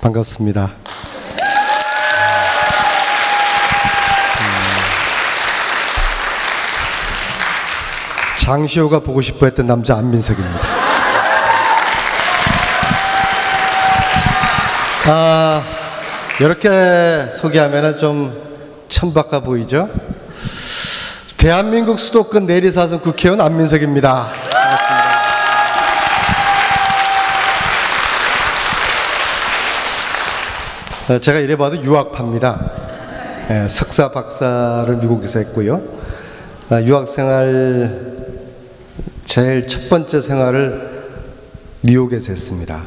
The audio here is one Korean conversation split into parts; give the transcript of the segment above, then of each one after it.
반갑습니다. 장시호가 보고 싶어 했던 남자 안민석입니다. 이렇게 소개하면 좀 천박해 보이죠? 대한민국 수도권 내리사선 국회의원 안민석입니다. 반갑습니다. 제가 이래봐도 유학파입니다. 석사, 박사를 미국에서 했고요. 유학생활 제일 첫 번째 생활을 뉴욕에서 했습니다.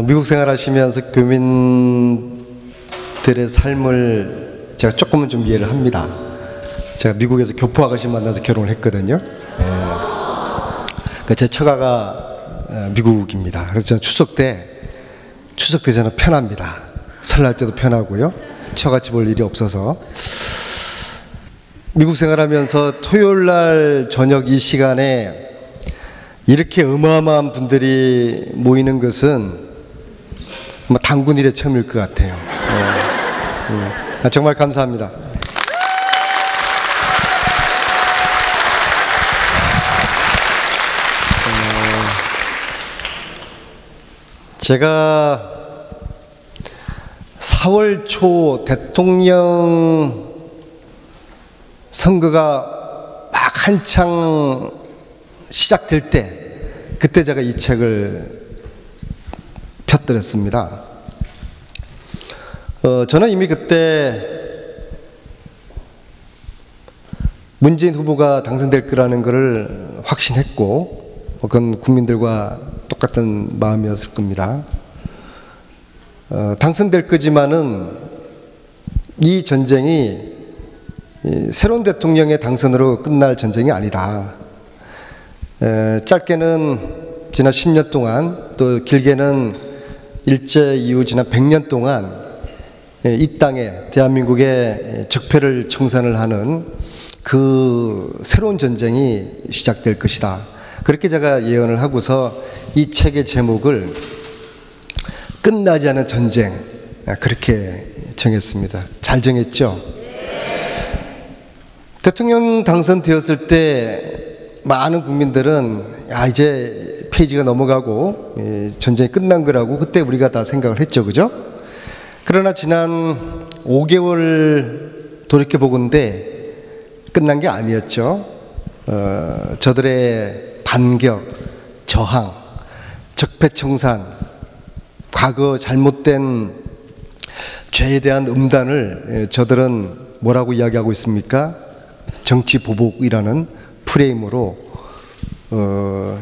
미국 생활하시면서 교민들의 삶을 제가 조금은 좀 이해를 합니다. 제가 미국에서 교포 아가씨 만나서 결혼을 했거든요. 제 처가가 미국입니다. 그래서 저는 추석 때 저는 편합니다. 설날 때도 편하고요. 처같이 볼 일이 없어서. 미국 생활하면서 토요일 날 저녁 이 시간에 이렇게 어마어마한 분들이 모이는 것은 아마 단군 일에 처음일 것 같아요. 정말 감사합니다. 제가 4월 초 대통령 선거가 막 한창 시작될 때 그때 제가 이 책을 펴뜨렸습니다. 저는 이미 그때 문재인 후보가 당선될 거라는 것을 확신했고 그건 국민들과 똑같은 마음이었을 겁니다. 당선될 거지만은 이 전쟁이 새로운 대통령의 당선으로 끝날 전쟁이 아니다. 짧게는 지난 10년 동안 또 길게는 일제 이후 지난 100년 동안 이 땅에 대한민국의 적폐를 청산을 하는 그 새로운 전쟁이 시작될 것이다. 그렇게 제가 예언을 하고서 이 책의 제목을 끝나지 않은 전쟁 그렇게 정했습니다. 잘 정했죠? 대통령 당선되었을 때 많은 국민들은 이제 페이지가 넘어가고 전쟁이 끝난 거라고 그때 우리가 다 생각을 했죠. 그죠? 그러나 지난 5개월 돌이켜보건대 끝난 게 아니었죠. 저들의 반격, 저항, 적폐청산, 과거 잘못된 죄에 대한 음단을 저들은 뭐라고 이야기하고 있습니까? 정치보복이라는 프레임으로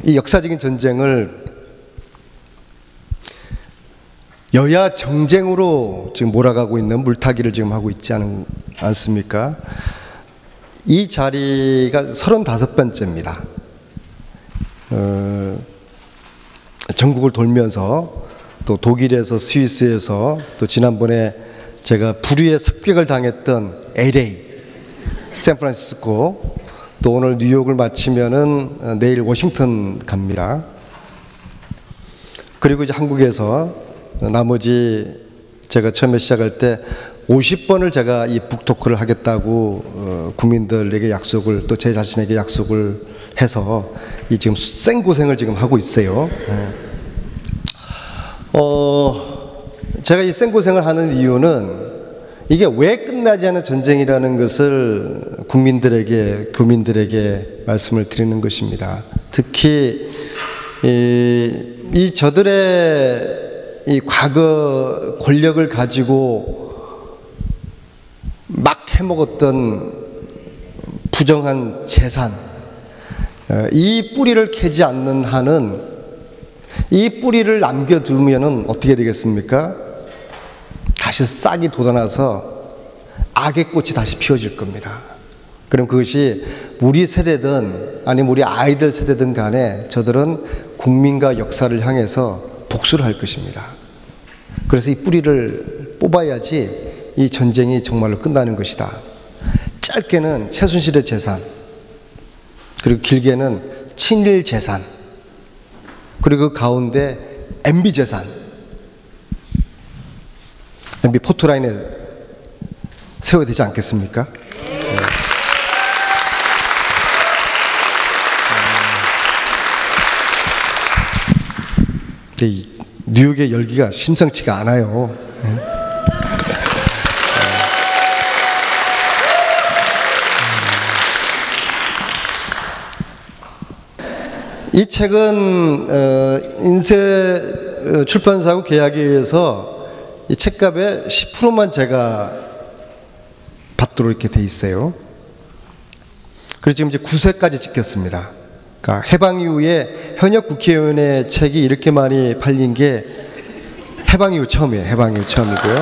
이 역사적인 전쟁을 여야 정쟁으로 지금 몰아가고 있는 물타기를 지금 하고 있지 않습니까? 이 자리가 35번째입니다. 전국을 돌면서 또 독일에서 스위스에서 또 지난번에 제가 불의의 습격을 당했던 LA, 샌프란시스코 또 오늘 뉴욕을 마치면은 내일 워싱턴 갑니다. 그리고 이제 한국에서 나머지 제가 처음에 시작할 때 50번을 제가 이 북토크를 하겠다고 국민들에게 약속을 또 제 자신에게 약속을 해서 이 지금 생고생을 지금 하고 있어요. 제가 이 생고생을 하는 이유는 이게 왜 끝나지 않은 전쟁이라는 것을 국민들에게, 교민들에게 말씀을 드리는 것입니다. 특히 이 저들의 이 과거 권력을 가지고 막 해먹었던 부정한 재산, 이 뿌리를 캐지 않는 한은 이 뿌리를 남겨두면은 어떻게 되겠습니까? 다시 싹이 돋아나서 악의 꽃이 다시 피어질 겁니다. 그럼 그것이 우리 세대든 아니면 우리 아이들 세대든 간에 저들은 국민과 역사를 향해서 복수를 할 것입니다. 그래서 이 뿌리를 뽑아야지 이 전쟁이 정말로 끝나는 것이다. 짧게는 최순실의 재산, 그리고 길게는 친일 재산, 그리고 그 가운데 MB 재산, MB 포토라인에 세워야 되지 않겠습니까? 이 뉴욕의 열기가 심상치가 않아요. 이 책은 인쇄 출판사하고 계약에 의해서 이 책값의 10%만 제가 받도록 이렇게 돼 있어요. 그리고 지금 이제 9쇄까지 찍혔습니다. 그러니까 해방 이후에 현역 국회의원의 책이 이렇게 많이 팔린 게 해방 이후 처음이에요. 해방 이후 처음이고요.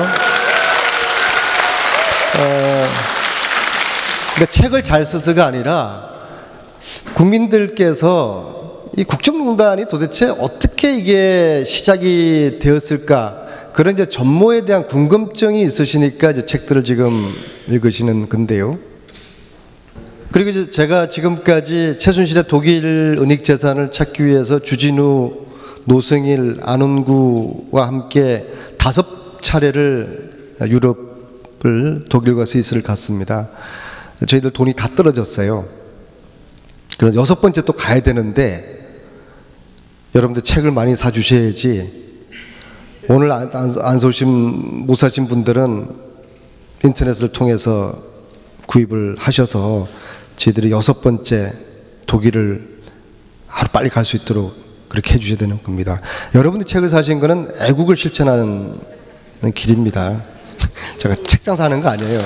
그러니까 책을 잘 써서가 아니라 국민들께서 이 국정농단이 도대체 어떻게 이게 시작이 되었을까, 그런 이제 전모에 대한 궁금증이 있으시니까 이제 책들을 지금 읽으시는 건데요. 그리고 이제 제가 지금까지 최순실의 독일 은닉 재산을 찾기 위해서 주진우, 노승일, 안원구와 함께 5차례를 유럽을, 독일과 스위스를 갔습니다. 저희들 돈이 다 떨어졌어요. 그래서 6번째 또 가야 되는데, 여러분들 책을 많이 사주셔야지. 오늘 못 사신 분들은 인터넷을 통해서 구입을 하셔서 저희들이 6번째 독일을 하루 빨리 갈 수 있도록 그렇게 해주셔야 되는 겁니다. 여러분들이 책을 사신 거는 애국을 실천하는 길입니다. 제가 책 장사하는 거 아니에요.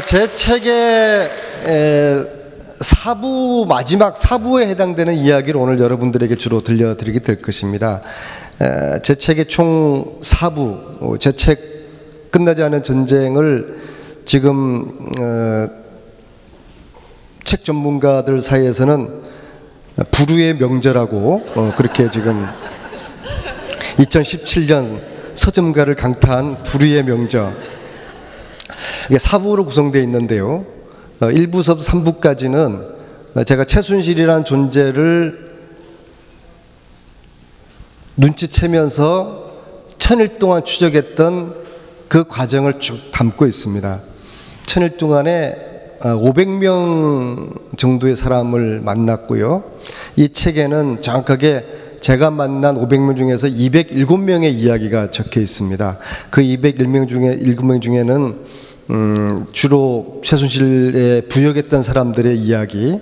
제 책의 마지막 4부에 해당되는 이야기를 오늘 여러분들에게 주로 들려드리게 될 것입니다. 제 책의 총 4부, 제 책 끝나지 않은 전쟁을 지금 책 전문가들 사이에서는 불후의 명제라고 그렇게 지금 2017년 서점가를 강타한 불후의 명저, 이게 4부로 구성되어 있는데요. 1부서부터 3부까지는 제가 최순실이라는 존재를 눈치채면서 1000일 동안 추적했던 그 과정을 쭉 담고 있습니다. 1000일 동안에 500명 정도의 사람을 만났고요. 이 책에는 정확하게 제가 만난 500명 중에서 207명의 이야기가 적혀 있습니다. 그 207명 중에는 주로 최순실에 부역했던 사람들의 이야기가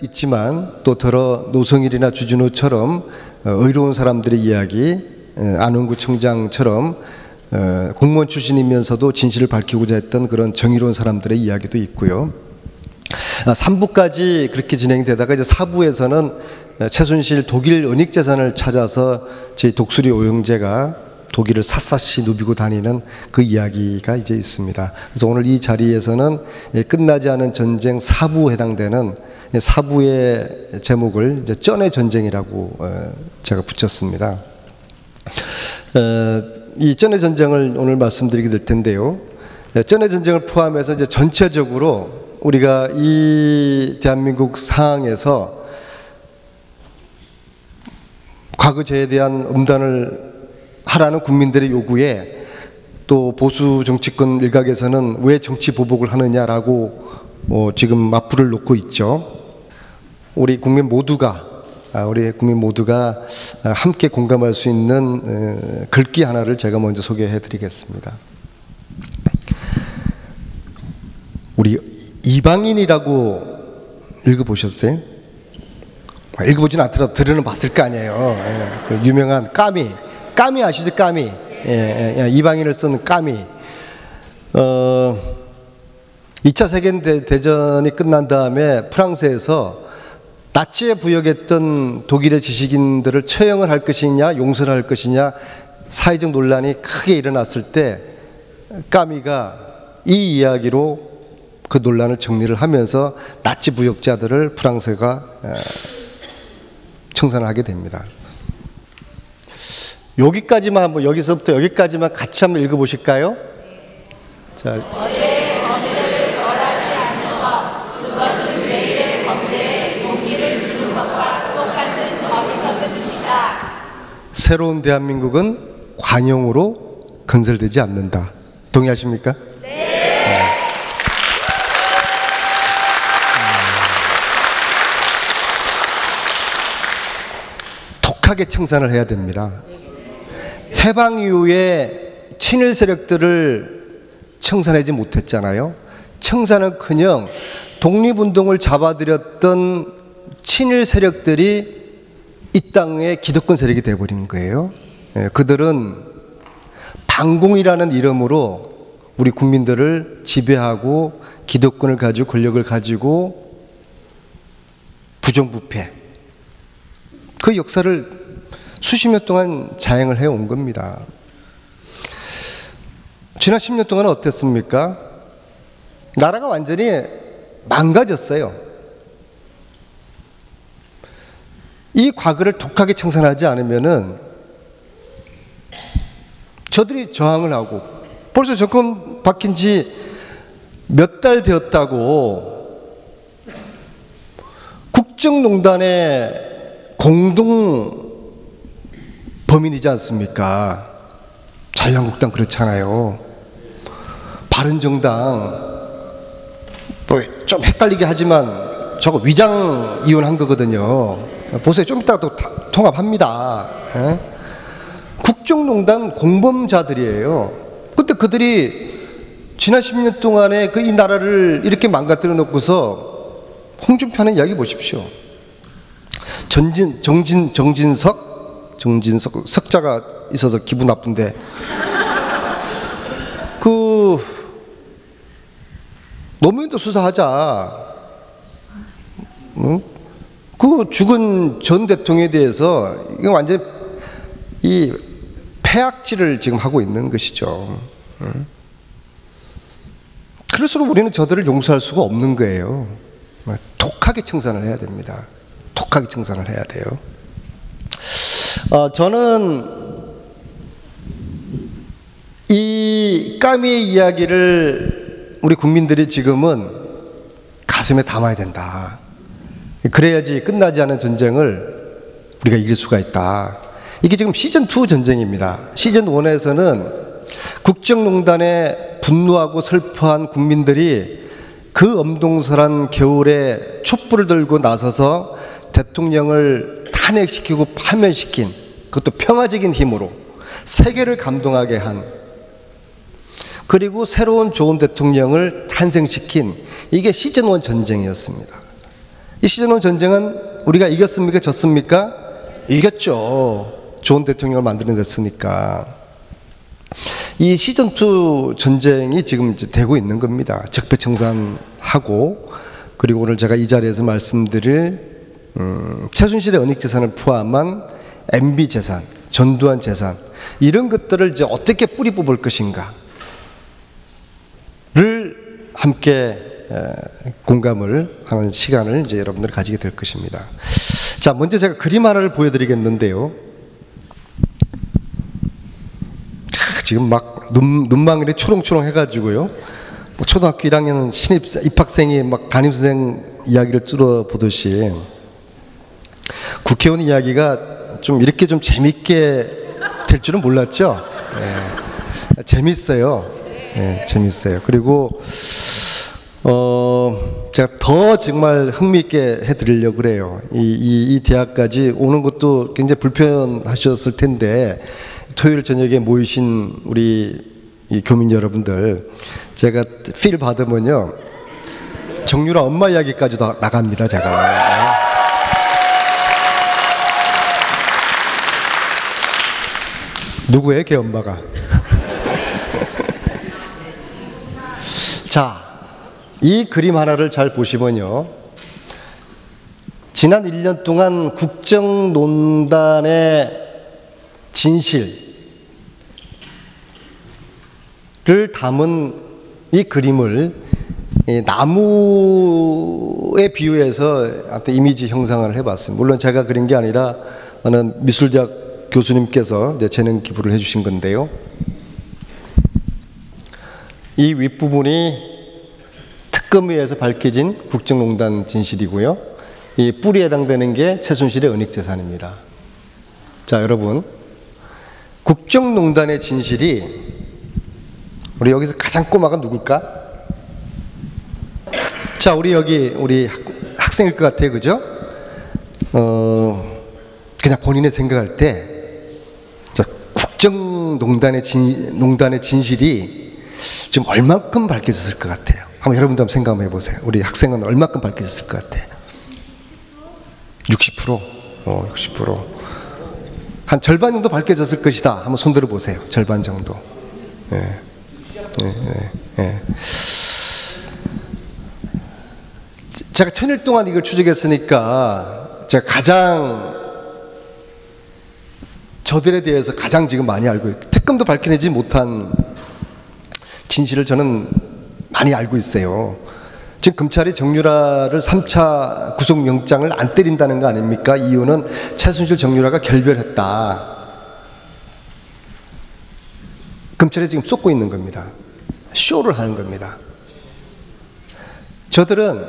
있지만, 또 더러 노성일이나 주진우처럼 의로운 사람들의 이야기, 안원구 청장처럼 공무원 출신이면서도 진실을 밝히고자 했던 그런 정의로운 사람들의 이야기도 있고요. 3부까지 그렇게 진행되다가 이제 4부에서는 최순실 독일 은닉 재산을 찾아서 저희 독수리 오영재가 독일을 샅샅이 누비고 다니는 그 이야기가 이제 있습니다. 그래서 오늘 이 자리에서는 끝나지 않은 전쟁 4부에 해당되는 4부의 제목을 이제 쩐의 전쟁이라고 제가 붙였습니다. 이 쩐의 전쟁을 오늘 말씀드리게 될 텐데요. 쩐의 전쟁을 포함해서 이제 전체적으로 우리가 이 대한민국 상황에서 과거제에 대한 음단을 하라는 국민들의 요구에, 또 보수 정치권 일각에서는 왜 정치 보복을 하느냐라고 지금 맞불을 놓고 있죠. 우리 국민 모두가 함께 공감할 수 있는 글귀 하나를 제가 먼저 소개해 드리겠습니다. 우리 이방인이라고 읽어보셨어요? 읽어보지는 않더라도 들으는 봤을 거 아니에요. 그 유명한 까미 아시죠? 까미. 이방인을 쓴 까미. 2차 세계대전이 끝난 다음에 프랑스에서 나치에 부역했던 독일의 지식인들을 처형을 할 것이냐 용서를 할 것이냐 사회적 논란이 크게 일어났을 때 까미가 이 이야기로 그 논란을 정리를 하면서 나치 부역자들을 프랑스가 청산을 하게 됩니다. 여기까지만 한번, 여기서부터 여기까지만 같이 한번 읽어보실까요? 자, 새로운 대한민국은 관용으로 건설되지 않는다. 동의하십니까? 네. 독하게 청산을 해야 됩니다. 해방 이후에 친일 세력들을 청산하지 못했잖아요. 청산은커녕 독립운동을 잡아들였던 친일 세력들이 이 땅의 기득권 세력이 되어버린 거예요. 그들은 반공이라는 이름으로 우리 국민들을 지배하고 기득권을 가지고 권력을 가지고 부정부패, 그 역사를 수십 년 동안 자행을 해온 겁니다. 지난 10년 동안 어땠습니까? 나라가 완전히 망가졌어요. 이 과거를 독하게 청산하지 않으면은 저들이 저항을 하고, 벌써 정권 바뀐 지 몇 달 되었다고 국정농단의 공동 범인이지 않습니까? 자유한국당 그렇잖아요. 바른정당 뭐 좀 헷갈리게 하지만 저거 위장 이혼한 거거든요. 보세요. 좀 이따가 또 통합합니다. 에? 국정농단 공범자들이에요. 근데 그들이 지난 10년 동안에 이 나라를 이렇게 망가뜨려 놓고서 홍준표 하는 이야기 보십시오. 정진석 석자가 있어서 기분 나쁜데 노무현도 수사하자. 응? 그 죽은 전 대통령에 대해서 이거 완전 이 폐악질을 지금 하고 있는 것이죠. 응? 그럴수록 우리는 저들을 용서할 수가 없는 거예요. 독하게 청산을 해야 됩니다. 독하게 청산을 해야 돼요. 저는 이 까미의 이야기를 우리 국민들이 지금은 가슴에 담아야 된다. 그래야지 끝나지 않은 전쟁을 우리가 이길 수가 있다. 이게 지금 시즌2 전쟁입니다. 시즌1에서는 국정농단에 분노하고 슬퍼한 국민들이 그 엄동설한 겨울에 촛불을 들고 나서서 대통령을 탄핵시키고 파면시킨, 그것도 평화적인 힘으로 세계를 감동하게 한, 그리고 새로운 좋은 대통령을 탄생시킨, 이게 시즌1 전쟁이었습니다. 이 시즌1 전쟁은 우리가 이겼습니까? 졌습니까? 이겼죠. 좋은 대통령을 만들어냈으니까. 이 시즌2 전쟁이 지금 이제 되고 있는 겁니다. 적폐청산하고, 그리고 오늘 제가 이 자리에서 말씀드릴 최순실의 은닉재산을 포함한 MB 재산, 전두환 재산, 이런 것들을 이제 어떻게 뿌리 뽑을 것인가를 함께 공감을 하는 시간을 이제 여러분들이 가지게 될 것입니다. 자, 먼저 제가 그림 하나를 보여드리겠는데요. 지금 막 눈망울이 초롱초롱 해가지고요. 뭐 초등학교 1학년 신입 입학생이 막 담임선생 이야기를 뚫어보듯이 국회의원 이야기가 좀 이렇게 좀 재밌게 될 줄은 몰랐죠. 네. 재밌어요. 네, 재밌어요. 그리고 제가 더 정말 흥미있게 해드리려고 그래요. 이 대학까지 오는 것도 굉장히 불편하셨을 텐데, 토요일 저녁에 모이신 우리 이 교민 여러분들, 제가 필 받으면요, 정유라 엄마 이야기까지도 나갑니다, 제가. 누구예요, 걔 엄마가? 자, 이 그림 하나를 잘 보시면요, 지난 1년 동안 국정농단의 진실을 담은 이 그림을 나무에 비유해서 이미지 형상을 해봤습니다. 물론 제가 그린 게 아니라 어느 미술대학 교수님께서 재능 기부를 해주신 건데요. 이 윗부분이 특검위에서 밝혀진 국정농단 진실이고요. 이 뿌리에 해당되는 게 최순실의 은닉재산입니다. 자, 여러분, 국정농단의 진실이 우리 여기서 가장 꼬마가 누굴까? 자, 우리 학생일 것 같아요, 그죠? 그냥 본인의 생각할 때, 자, 국정농단의 진실이 지금 얼마큼 밝혀졌을 것 같아요? 한번 여러분도 한번 생각 한번 해보세요. 우리 학생은 얼마큼 밝혀졌을 것 같아요? 60%? 60%. 한 절반 정도 밝혀졌을 것이다. 한번 손 들어보세요. 절반 정도. 예. 제가 1000일 동안 이걸 추적했으니까 제가 가장 저들에 대해서 가장 지금 많이 알고 있고, 특검도 밝혀내지 못한 진실을 저는 많이 알고 있어요. 지금 검찰이 정유라를 3차 구속영장을 안 때린다는 거 아닙니까? 이유는 최순실 정유라가 결별했다. 검찰이 지금 쏟고 있는 겁니다. 쇼를 하는 겁니다. 저들은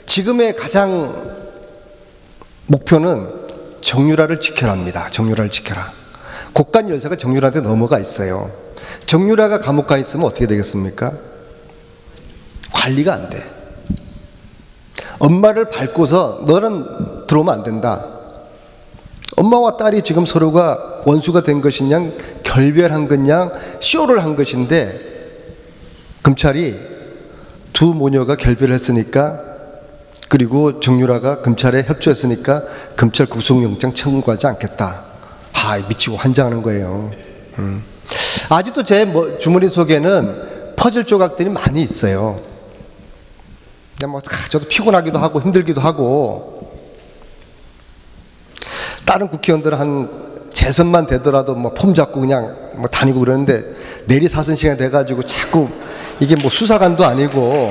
지금의 가장 목표는 정유라를 지켜라입니다. 정유라를 지켜라. 곡간 열쇠가 정유라한테 넘어가 있어요. 정유라가 감옥 가 있으면 어떻게 되겠습니까? 관리가 안 돼. 엄마를 밟고서 너는 들어오면 안 된다. 엄마와 딸이 지금 서로가 원수가 된 것이냐, 결별한 것이냐, 쇼를 한 것인데, 검찰이 두 모녀가 결별을 했으니까, 그리고 정유라가 검찰에 협조했으니까 검찰 구속영장 청구하지 않겠다. 미치고 환장하는 거예요. 아직도 제 주머니 속에는 퍼즐 조각들이 많이 있어요. 저도 피곤하기도 하고 힘들기도 하고, 다른 국회의원들은 한 재선만 되더라도 폼 잡고 그냥 다니고 그러는데, 내리사선 시간이 돼가지고 자꾸 이게 수사관도 아니고,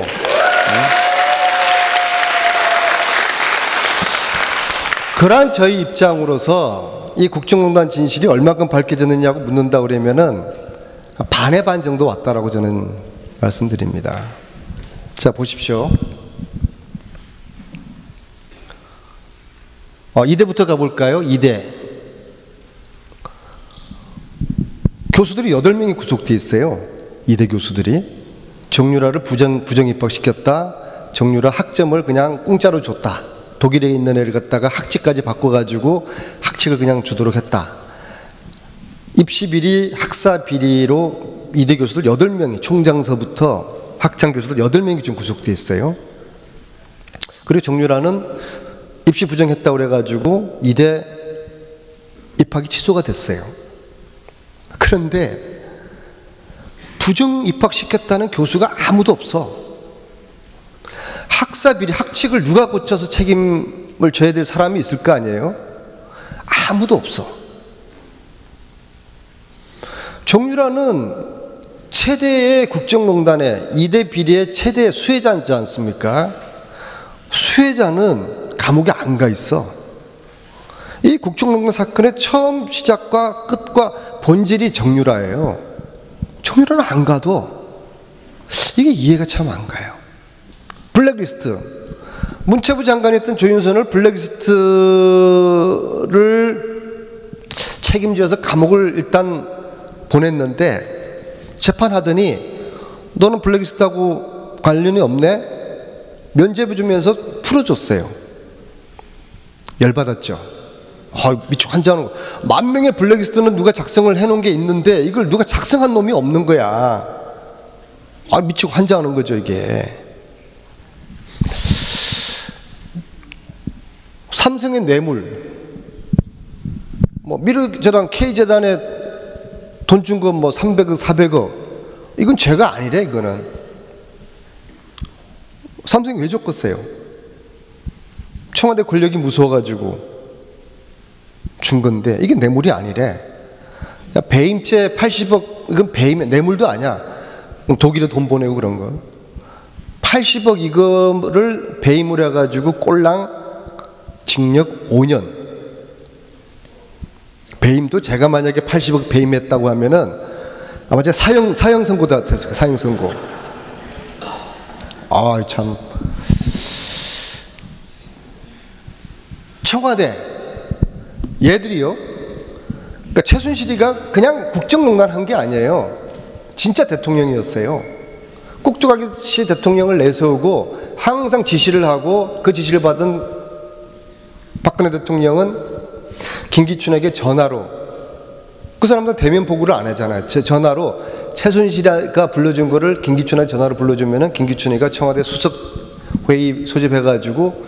그러한 저희 입장으로서 이 국정농단 진실이 얼마큼 밝혀졌느냐고 묻는다 그러면은 반의 반 정도 왔다라고 저는 말씀드립니다. 자, 보십시오. 이대부터 가볼까요? 이대. 교수들이 8명이 구속돼 있어요. 이대 교수들이. 정유라를 부정 입학시켰다. 정유라 학점을 그냥 공짜로 줬다. 독일에 있는 애를 갖다가 학칙까지 바꿔가지고 학칙을 그냥 주도록 했다. 입시 비리, 학사 비리로 이대 교수들 8명이, 총장서부터 학장 교수들 8명이 지금 구속돼 있어요. 그리고 정유라는 입시 부정했다고 그래가지고 이대 입학이 취소가 됐어요. 그런데 부정 입학시켰다는 교수가 아무도 없어. 학사 비리, 학칙을 누가 고쳐서 책임을 져야 될 사람이 있을 거 아니에요? 아무도 없어. 정유라는 최대의 국정농단의 이대 비리의 최대 수혜자지 않습니까? 수혜자는 감옥에 안 가 있어. 이 국정농단 사건의 처음 시작과 끝과 본질이 정유라예요. 정유라는 안 가도 이게 이해가 참 안 가요. 블랙리스트. 문체부 장관이었던 조윤선을 블랙리스트를 책임져서 감옥을 일단 보냈는데, 재판하더니 너는 블랙리스트하고 관련이 없네? 면죄부 주면서 풀어줬어요. 열받았죠. 미치고 환장하는 거. 10,000명의 블랙리스트는 누가 작성을 해놓은 게 있는데 이걸 누가 작성한 놈이 없는 거야. 미치고 환장하는 거죠, 이게. 삼성의 뇌물, 미르저랑 K재단에 돈 준 거 300억, 400억, 이건 죄가 아니래. 이거는 삼성이 왜 줬겠어요? 청와대 권력이 무서워가지고 준 건데 이게 뇌물이 아니래. 배임죄 80억, 이건 배임, 뇌물도 아니야. 독일에 돈 보내고 그런 거. 80억 이거를 배임을 해가지고 꼴랑 징역 5년. 배임도 제가 만약에 80억 배임했다고 하면은 아마 제가 사형 선고다 됐어요. 사형 선고. 아, 참. 청와대 얘들이요. 그러니까 최순실이가 그냥 국정농단 한 게 아니에요. 진짜 대통령이었어요. 꼭두각시 대통령을 내세우고 항상 지시를 하고 그 지시를 받은 박근혜 대통령은 김기춘에게 전화로, 그 사람들 대면 보고를 안 하잖아요. 전화로 최순실이가 불러준 거를 김기춘한테 전화로 불러주면은 김기춘이가 청와대 수석회의 소집해가지고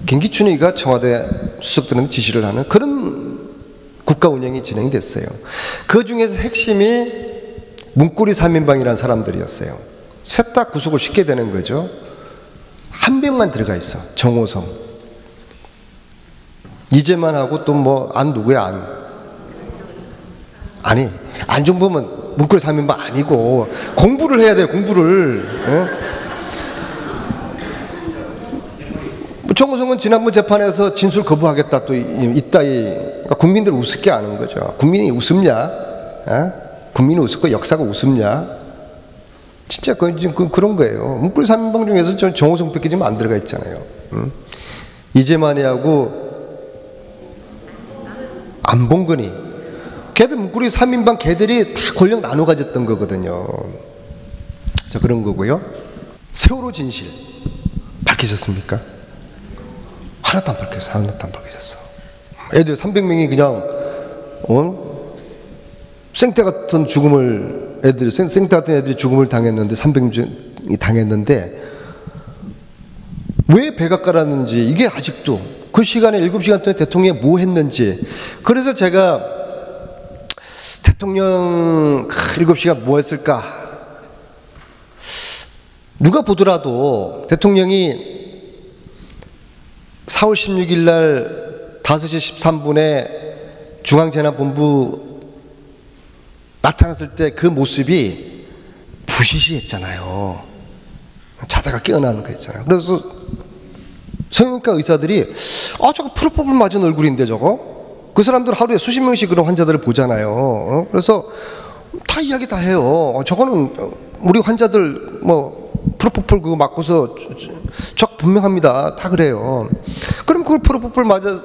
김기춘이가 청와대 수석들한테 지시를 하는 그런 국가 운영이 진행이 됐어요. 그 중에서 핵심이 문고리 3인방이라는 사람들이었어요. 셋 다 구속을 시키게 되는 거죠. 한 명만 들어가 있어. 정호성. 이제만 하고 또 뭐 안 누구야 아니 안종범은 문고리 3인방 아니고 공부를 해야 돼요. 공부를. 정호성은 지난번 재판에서 진술 거부하겠다 또 이따위. 그러니까 국민들 우습게 아는 거죠. 국민이 우습냐? 국민이 우습고 역사가 우습냐? 진짜 그런 거예요. 문고리 3인방 중에서 저 정호성 뺏기 지금 안 들어가 있잖아요. 이재만이하고 안봉근이, 걔들 문고리 3인방 걔들이 다 권력 나눠 가졌던 거거든요. 자, 그런 거고요. 세월호 진실 밝히셨습니까? 하나도 안 밝혔어. 하나도 안 밝혀졌어. 애들 300명이 그냥 생태 같은 죽음을 생태 같은 애들이 죽음을 당했는데 300명이 당했는데 왜 배가 깔았는지 이게 아직도 그 시간에 7시간 동안 대통령이 뭐 했는지. 그래서 제가 대통령 7시간 뭐 했을까? 누가 보더라도 대통령이 4월 16일 날 5시 13분에 중앙재난본부 나타났을 때 그 모습이 부시시했잖아요. 자다가 깨어나는 거 있잖아요. 그래서 성형외과 의사들이 저거 프로포폴 맞은 얼굴인데 저거? 그 사람들 하루에 수십 명씩 그런 환자들을 보잖아요. 그래서 다 이야기 다 해요. 저거는 우리 환자들 뭐 프로포폴 그거 맞고서 저 분명합니다. 다 그래요. 그럼 그걸 프로포폴 맞아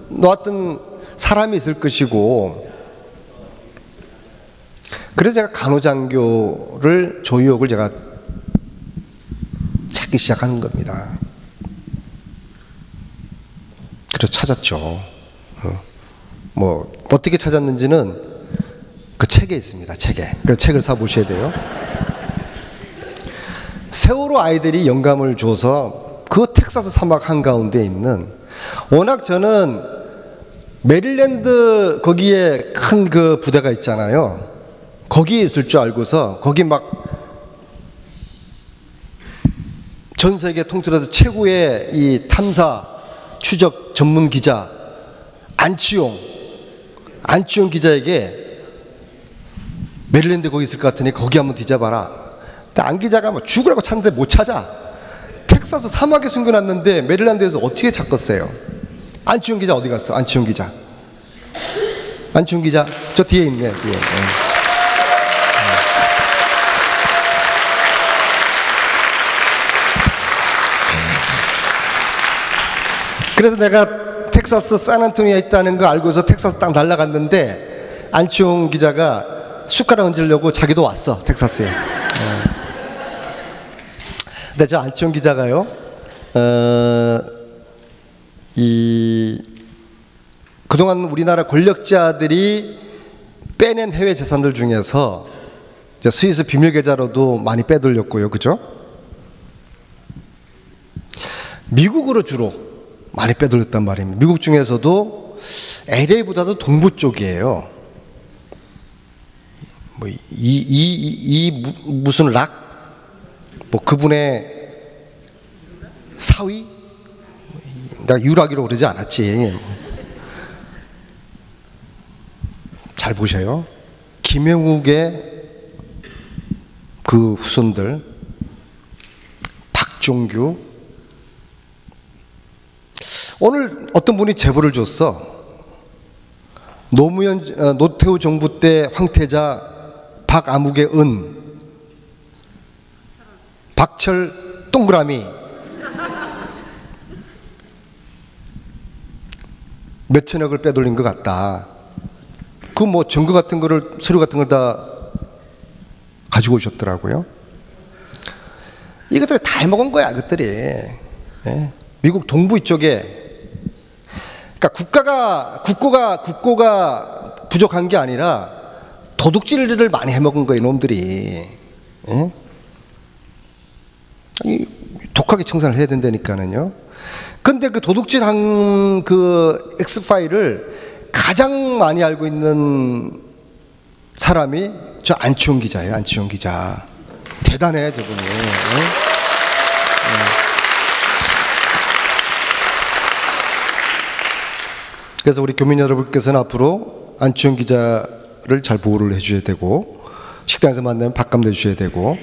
놓았던 사람이 있을 것이고, 그래서 제가 간호장교를 조의옥을 제가 찾기 시작하는 겁니다. 그래서 찾았죠. 뭐 어떻게 찾았는지는 그 책에 있습니다. 책에. 그 책을 사 보셔야 돼요. 세월호 아이들이 영감을 줘서 그 텍사스 사막 한가운데 있는, 워낙 저는 메릴랜드 거기에 큰 그 부대가 있잖아요. 거기에 있을 줄 알고서 거기 막 전 세계 통틀어서 최고의 이 탐사 추적 전문 기자 안치용 기자에게 메릴랜드 거기 있을 것 같으니 거기 한번 뒤져봐라. 근데 안 기자가 뭐 죽으라고 찾는데 못 찾아. 텍사스 사막에 숨겨놨는데 메릴랜드에서 어떻게 찾겠어요? 안치용 기자 어디 갔어? 안치용 기자 저 뒤에 있네. 뒤에. 그래서 내가 텍사스 샌안토니오에 있다는 거 알고서 텍사스 딱 날아갔는데 안치홍 기자가 숟가락 얹으려고 자기도 왔어, 텍사스에. 근데 저 안치홍 기자가요, 그동안 우리나라 권력자들이 빼낸 해외 재산들 중에서 스위스 비밀 계좌로도 많이 빼돌렸고요, 그죠? 미국으로 주로 많이 빼돌렸단 말입니다. 미국 중에서도 LA보다도 동부 쪽이에요. 뭐 무슨 락, 뭐 그분의 사위, 내가 유락이라고 그러지 않았지. 잘 보셔요. 김영욱의 그 후손들, 박종규. 오늘 어떤 분이 제보를 줬어. 노태우 정부 때 황태자 박아무개 은, 박철 동그라미. 몇천억을 빼돌린 것 같다. 그 뭐 증거 같은 거를, 서류 같은 걸 다 가지고 오셨더라고요. 이것들이 다 해먹은 거야, 이것들이. 예? 미국 동부 이쪽에. 그러니까 국고가 부족한 게 아니라 도둑질을 많이 해먹은 거예요, 이놈들이. 예? 독하게 청산을 해야 된다니까는요. 근데 그 도둑질한 그 X파일을 가장 많이 알고 있는 사람이 저 안치홍 기자예요. 안치홍 기자. 대단해, 저분이. 그래서 우리 교민 여러분께서는 앞으로 안치홍 기자를 잘 보호를 해주셔야 되고, 식당에서 만나면 밥값 내주셔야 되고,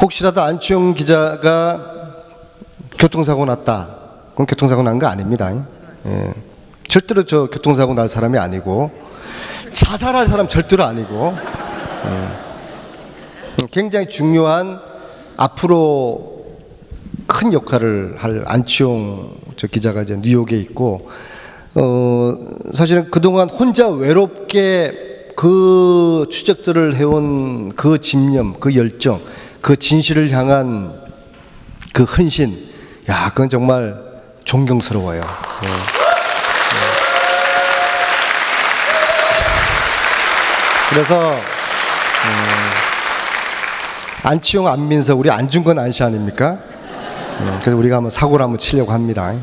혹시라도 안치홍 기자가 교통사고 났다, 그건 교통사고 난 거 아닙니다. 예. 절대로 저 교통사고 날 사람이 아니고, 자살할 사람 절대로 아니고, 굉장히 중요한 앞으로 큰 역할을 할 안치홍 저 기자가 이제 뉴욕에 있고, 사실은 그동안 혼자 외롭게 그 추적들을 해온 그 집념, 그 열정, 그 진실을 향한 그 헌신, 야, 그건 정말 존경스러워요. 그래서 안치홍, 안민석, 우리 안중근 안씨 아닙니까? 그래서 우리가 한번 사고를 한번 치려고 합니다.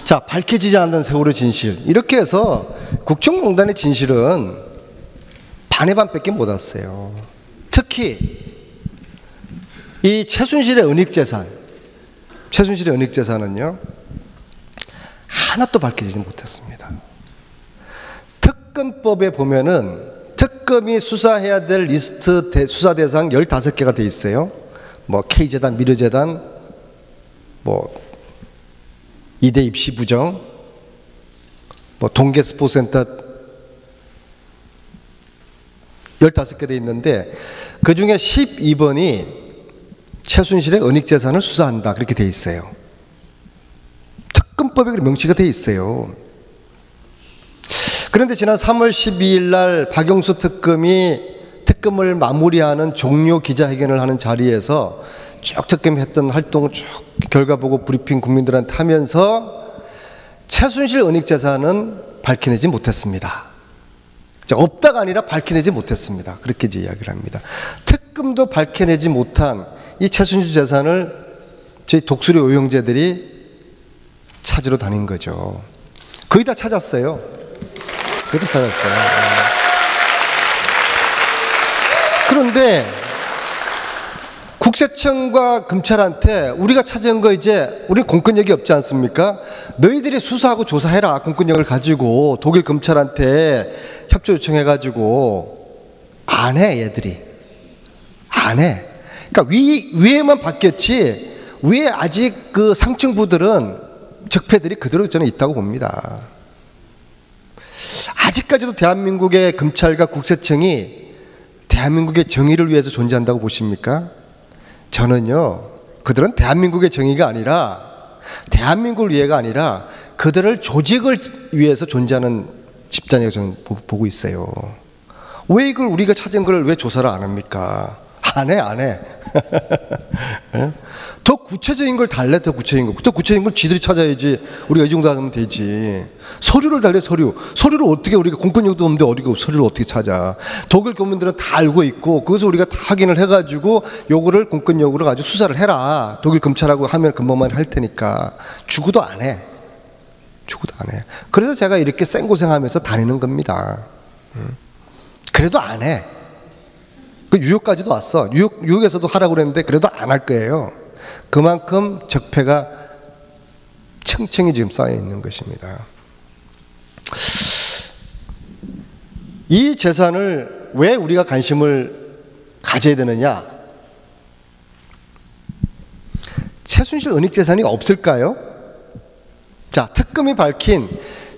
자, 밝혀지지 않는 세월의 진실. 이렇게 해서 국정농단의 진실은 반의 반밖에 못 왔어요. 특히 이 최순실의 은닉재산, 최순실의 은닉재산은요, 하나도 밝혀지지 못했습니다. 특검법에 보면은 특검이 수사해야 될 리스트 수사 대상 15개가 돼 있어요. 뭐 K재단, 미르재단, 뭐 이대 입시 부정, 뭐 동계 스포츠센터 15개 돼 있는데, 그 중에 12번이 최순실의 은닉재산을 수사한다, 그렇게 돼 있어요. 특검법에 명시가 돼 있어요. 그런데 지난 3월 12일 날 박영수 특검이 특검을 마무리하는 종료 기자회견을 하는 자리에서 쭉 특검이 했던 활동을 쭉 결과 보고 브리핑 국민들한테 하면서 최순실 은닉재산은 밝혀내지 못했습니다. 없다가 아니라 밝혀내지 못했습니다. 그렇게 이제 이야기를 합니다. 특검도 밝혀내지 못한 이 최순실 재산을 저희 독수리 오형제들이 찾으러 다닌 거죠. 거의 다 찾았어요. 거의 다 찾았어요. 그런데 국세청과 검찰한테 우리가 찾은 거 이제 우리 공권력이 없지 않습니까? 너희들이 수사하고 조사해라, 공권력을 가지고. 독일 검찰한테 협조 요청해가지고 안 해, 얘들이. 안 해. 그러니까 위에만 바뀌었지 위에 아직 그 상층부들은 적폐들이 그대로 저는 있다고 봅니다. 아직까지도 대한민국의 검찰과 국세청이 대한민국의 정의를 위해서 존재한다고 보십니까? 저는요, 그들은 대한민국의 정의가 아니라, 대한민국을 위해가 아니라 그들을 조직을 위해서 존재하는 집단이라고 저는 보고 있어요. 왜 이걸 우리가 찾은 걸 왜 조사를 안 합니까? 안 해. 더 구체적인 걸 달래, 더 구체적인 걸 지들이 찾아야지. 우리가 이 정도 하면 되지. 서류를 달래, 서류를 어떻게, 우리가 공권력도 없는데 어디가 서류를 어떻게 찾아. 독일 교민들은 다 알고 있고, 그것을 우리가 다 확인을 해가지고 요거를 공권력으로 가지고 수사를 해라, 독일 검찰하고 하면 금방만 할 테니까. 죽어도 안 해. 그래서 제가 이렇게 생고생하면서 다니는 겁니다. 그래도 안 해. 그 뉴욕까지도 왔어. 뉴욕에서도 하라고 그랬는데 그래도 안 할 거예요. 그만큼 적폐가 층층이 지금 쌓여 있는 것입니다. 이 재산을 왜 우리가 관심을 가져야 되느냐? 최순실 은닉재산이 없을까요? 자, 특검이 밝힌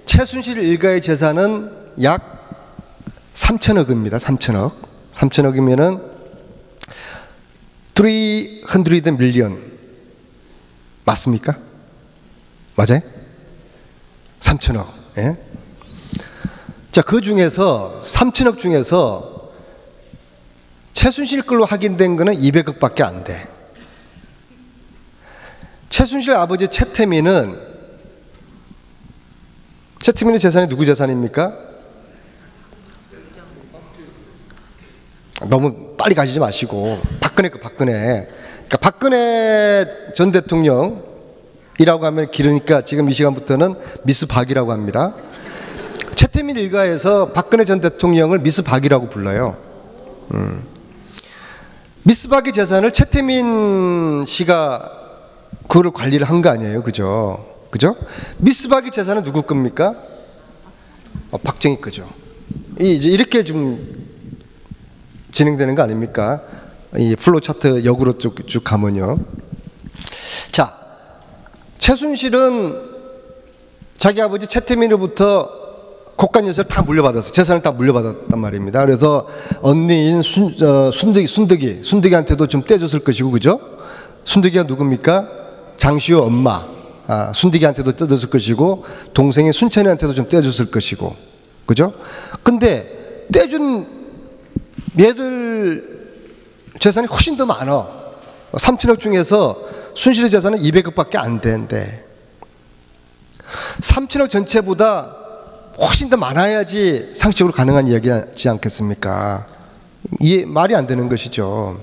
최순실 일가의 재산은 약 3천억입니다. 3천억. 3천억이면은 300 밀리언 맞습니까? 맞아요? 3천억. 예? 자, 그 중에서 3천억 중에서 최순실 걸로 확인된 거는 200억밖에 안 돼. 최순실 아버지 최태민의 재산이 누구 재산입니까? 너무 빨리 가시지 마시고 박근혜. 그러니까 박근혜 전 대통령이라고 하면 길으니까 지금 이 시간부터는 미스 박이라고 합니다. 최태민 일가에서 박근혜 전 대통령을 미스 박이라고 불러요. 미스 박의 재산을 최태민 씨가 그거를 관리를 한 거 아니에요, 그죠? 미스 박의 재산은 누구 겁니까? 박정희 거죠. 이제 이렇게 좀 진행되는 거 아닙니까? 이 플로우 차트 역으로 쭉 가면요. 자, 최순실은 자기 아버지 최태민으로부터 곡간여세를 다 물려받았어. 재산을 다 물려받았단 말입니다. 그래서 언니인 순득이한테도 좀 떼줬을 것이고, 그죠? 순득이가 누굽니까? 장시호 엄마. 순득이한테도 떼줬을 것이고, 동생인 순천이한테도 좀 떼줬을 것이고, 그죠? 근데 떼준 얘들 재산이 훨씬 더 많아. 3천억 중에서 순실의 재산은 200억밖에 안 되는데 3천억 전체보다 훨씬 더 많아야지 상식적으로 가능한 이야기지 않겠습니까? 이게 말이 안 되는 것이죠.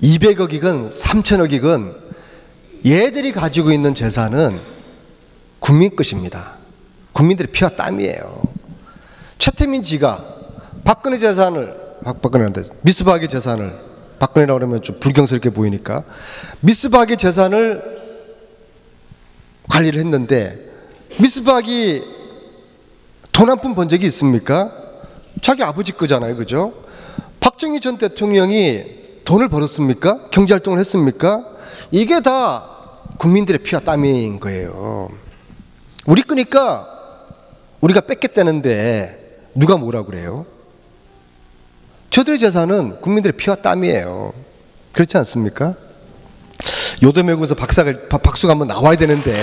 200억이건 3천억이건 얘들이 가지고 있는 재산은 국민 것입니다. 국민들의 피와 땀이에요. 최태민 지가 박근혜 재산을, 박근혜한테 미스박의 재산을, 박근혜라고 하면 좀 불경스럽게 보이니까 미스박의 재산을 관리를 했는데 미스박이 돈 한 푼 번 적이 있습니까? 자기 아버지 거잖아요, 그죠? 박정희 전 대통령이 돈을 벌었습니까? 경제활동을 했습니까? 이게 다 국민들의 피와 땀인 거예요. 우리 거니까 우리가 뺏겠다는데 누가 뭐라 그래요? 저들의 재산은 국민들의 피와 땀이에요. 그렇지 않습니까? 요도매국에서 박수가 한번 나와야 되는데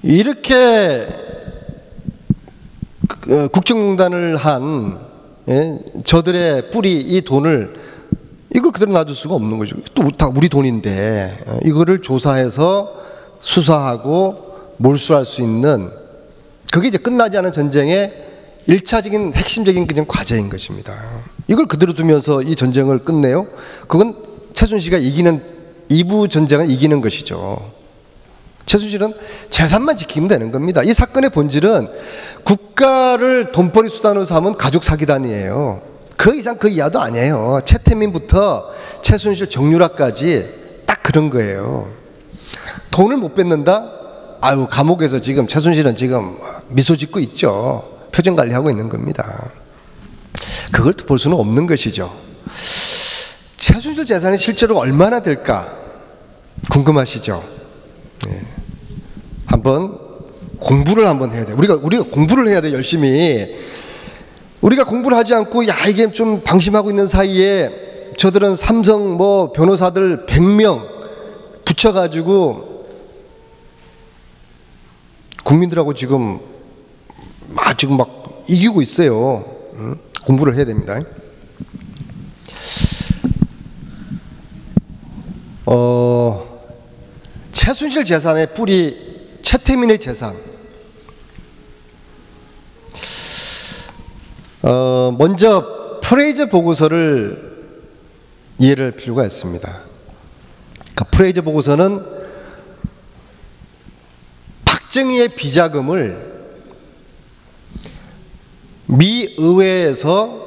이렇게 국정농단을 한 저들의 뿌리 이 돈을 이걸 그대로 놔둘 수가 없는 거죠. 또 다 우리 돈인데 이거를 조사해서 수사하고 몰수할 수 있는 그게 이제 끝나지 않은 전쟁의 1차적인 핵심적인 그냥 과제인 것입니다. 이걸 그대로 두면서 이 전쟁을 끝내요? 그건 최순실가 이기는 2부 전쟁은 이기는 것이죠. 최순실은 재산만 지키면 되는 겁니다. 이 사건의 본질은 국가를 돈벌이 수단으로 삼은 가족 사기단이에요. 그 이상 그 이하도 아니에요. 최태민부터 최순실 정유라까지 딱 그런 거예요. 돈을 못 뺏는다? 아유, 감옥에서 지금 최순실은 지금 미소 짓고 있죠. 표정 관리하고 있는 겁니다. 그걸 또 볼 수는 없는 것이죠. 최순실 재산이 실제로 얼마나 될까 궁금하시죠? 네. 한번 공부를 한번 해야 돼요. 우리가 공부를 해야 돼. 열심히. 우리가 공부를 하지 않고 야 이게 좀 방심하고 있는 사이에 저들은 삼성 뭐 변호사들 100명 붙여가지고 국민들하고 지금 막 이기고 있어요. 공부를 해야 됩니다. 최순실 재산의 뿌리 최태민의 재산. 먼저 프레이저 보고서를 이해를 할 필요가 있습니다. 그러니까 프레이저 보고서는 박정희의 비자금을 미 의회에서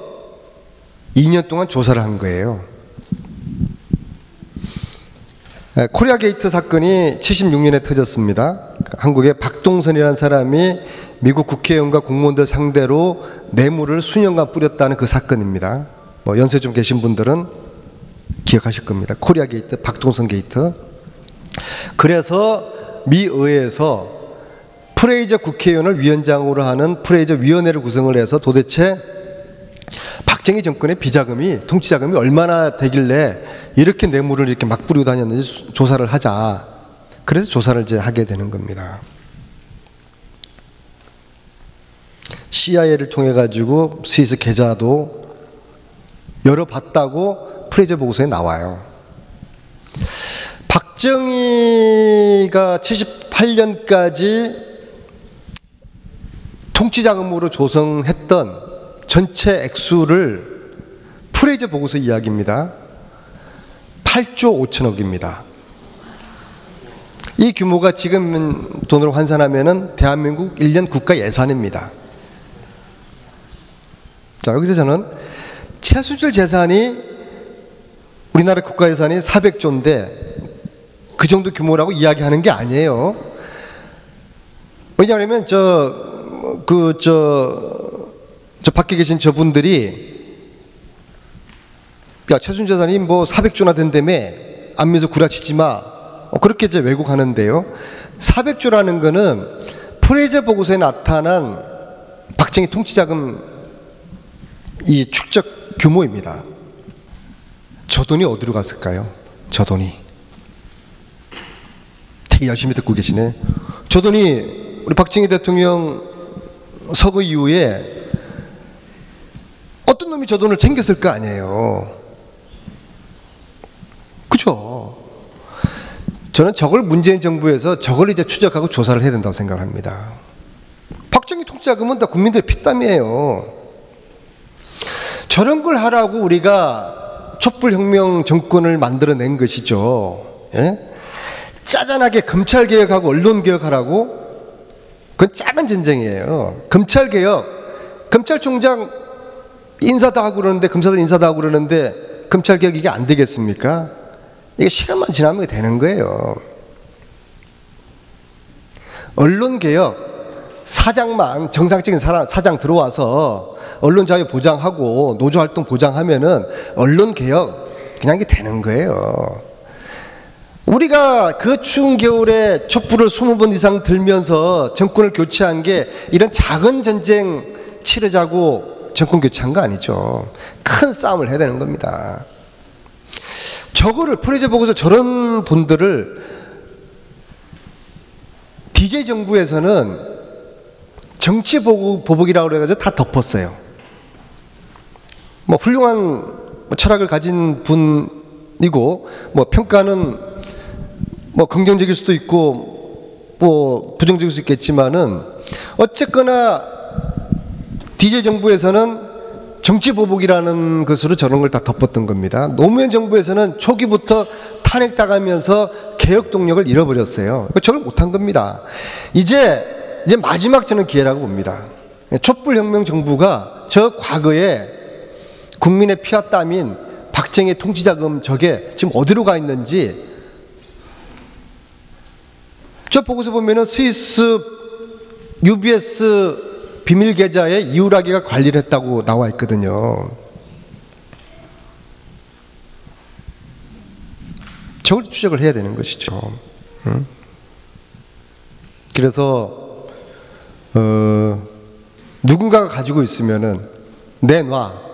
2년 동안 조사를 한 거예요. 코리아 게이트 사건이 76년에 터졌습니다. 한국의 박동선이라는 사람이 미국 국회의원과 공무원들 상대로 뇌물을 수년간 뿌렸다는 그 사건입니다. 뭐 연세 좀 계신 분들은 기억하실 겁니다. 코리아 게이트, 박동선 게이트. 그래서 미 의회에서 프레이저 국회의원을 위원장으로 하는 프레이저 위원회를 구성을 해서 도대체 박정희 정권의 비자금이, 통치자금이 얼마나 되길래 이렇게 뇌물을 이렇게 막 뿌리고 다녔는지 조사를 하자. 그래서 조사를 이제 하게 되는 겁니다. CIA를 통해 가지고 스위스 계좌도 열어봤다고 프레이저 보고서에 나와요. 박정희가 78년까지 통치자금으로 조성했던 전체 액수를 프레이저 보고서 이야기입니다. 8조 5천억입니다. 이 규모가 지금 돈으로 환산하면은 대한민국 1년 국가 예산입니다. 자, 여기서 저는 최수질 재산이 우리나라 국가 예산이 400조인데 그 정도 규모라고 이야기하는 게 아니에요. 왜냐하면 저 밖에 계신 저분들이 야, 최수질 재산이 뭐 400조나 된다며 안면서 구라치지 마. 그렇게 이제 왜곡하는데요. 400조라는 거는 프레이저 보고서에 나타난 박정희 통치자금 이 축적 규모입니다. 저 돈이 어디로 갔을까요? 저 돈이. 되게 열심히 듣고 계시네. 저 돈이 우리 박정희 대통령 서거 이후에 어떤 놈이 저 돈을 챙겼을 거 아니에요. 그죠? 저는 저걸 문재인 정부에서 저걸 이제 추적하고 조사를 해야 된다고 생각합니다. 박정희 통치자금은 다 국민들의 피땀이에요. 저런 걸 하라고 우리가 촛불혁명 정권을 만들어낸 것이죠. 예? 짜잔하게 검찰개혁하고 언론개혁하라고? 그건 작은 전쟁이에요. 검찰개혁, 검찰총장 인사도 하고 그러는데, 검사들 인사도 하고 그러는데 검찰개혁 이게 안 되겠습니까? 이게 시간만 지나면 되는 거예요. 언론개혁, 사장만, 정상적인 사장 들어와서 언론 자유 보장하고 노조 활동 보장하면은 언론 개혁 그냥 이게 되는 거예요. 우리가 그 추운 겨울에 촛불을 20번 이상 들면서 정권을 교체한 게 이런 작은 전쟁 치르자고 정권 교체한 거 아니죠. 큰 싸움을 해야 되는 겁니다. 저거를 프레이저 보고서 저런 분들을 DJ 정부에서는 정치 보복이라고 그래가지고 다 덮었어요. 뭐 훌륭한 철학을 가진 분이고 뭐 평가는 뭐 긍정적일 수도 있고 뭐 부정적일 수 있겠지만은 어쨌거나 DJ 정부에서는 정치 보복이라는 것으로 저런 걸 다 덮었던 겁니다. 노무현 정부에서는 초기부터 탄핵당하면서 개혁 동력을 잃어버렸어요. 저걸 못한 겁니다. 이제 마지막 저는 기회라고 봅니다. 촛불혁명 정부가 저 과거에 국민의 피와 땀인 박정희 통치자금 저게 지금 어디로 가 있는지 저 보고서 보면은 스위스 UBS 비밀 계좌에 이우라기가 관리를 했다고 나와 있거든요. 저걸 추적을 해야 되는 것이죠. 그래서 누군가가 가지고 있으면은 내놔.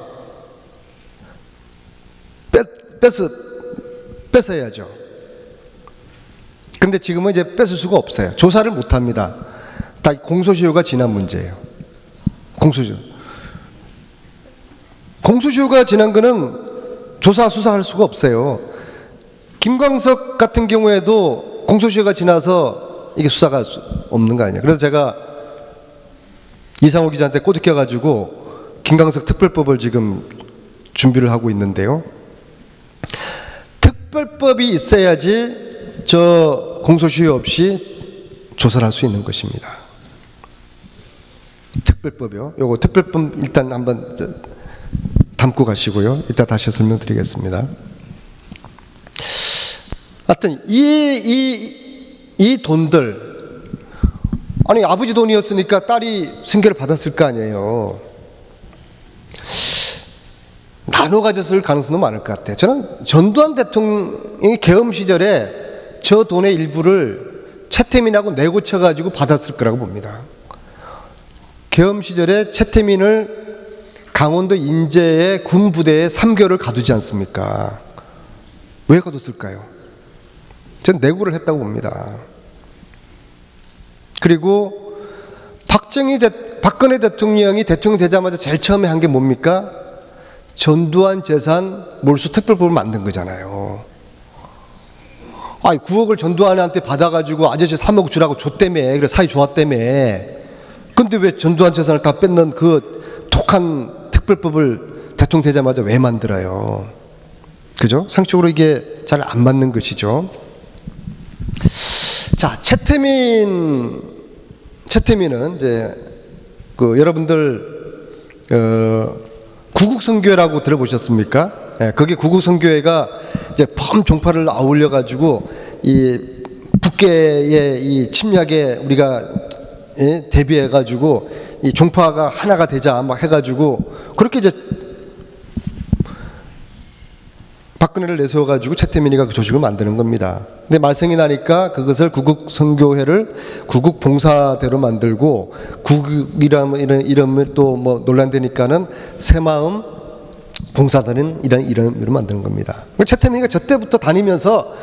뺏어야죠. 근데 지금은 이제 뺏을 수가 없어요. 조사를 못 합니다. 다 공소시효가 지난 문제예요. 공소시효가 지난 거는 조사 수사할 수가 없어요. 김광석 같은 경우에도 공소시효가 지나서 이게 수사가 할 수 없는 거 아니에요. 그래서 제가 이상호 기자한테 꼬드겨가지고 김광석 특별법을 지금 준비를 하고 있는데요. 특별법이 있어야지 저 공소시효 없이 조사를 할 수 있는 것입니다. 특별법이요. 요거 특별법 일단 한번 담고 가시고요. 이따 다시 설명드리겠습니다. 하여튼 이 돈들, 아니 아버지 돈이었으니까 딸이 승계를 받았을 거 아니에요. 나눠 가졌을 가능성도 많을 것 같아요. 저는 전두환 대통령이 계엄 시절에 저 돈의 일부를 최태민하고 내고 쳐가지고 받았을 거라고 봅니다. 계엄 시절에 최태민을 강원도 인제의 군부대에 3개월을 가두지 않습니까? 왜 가뒀을까요? 저는 내고를 했다고 봅니다. 그리고 박근혜 대통령이 대통령 되자마자 제일 처음에 한 게 뭡니까? 전두환 재산 몰수 특별법을 만든 거잖아요. 9억을 전두환한테 받아가지고 아저씨 3억 주라고 줬다며. 그래 사이 좋았다며. 근데 왜 전두환 재산을 다 뺏는 그 독한 특별법을 대통령 되자마자 왜 만들어요? 그죠? 상식적으로 이게 잘 안 맞는 것이죠. 자, 최태민은 이제 여러분들 구국선교회라고 들어보셨습니까? 예, 거기 구국선교회가 이제 종파를 아울려 가지고 이 북계의 이 침략에 우리가 대비해 가지고 이 종파가 하나가 되자 막 해가지고 그렇게 이제 박근혜를 내세워 가지고 최태민이가 그 조직을 만드는 겁니다. 근데 말썽이 나니까 그것을 구국선교회를 구국봉사대로 만들고 구국이라는 이름을 또 뭐 논란되니까는 새마음 봉사단은 이런 이름으로 만드는 겁니다. 최태민이가 저 때부터 다니면서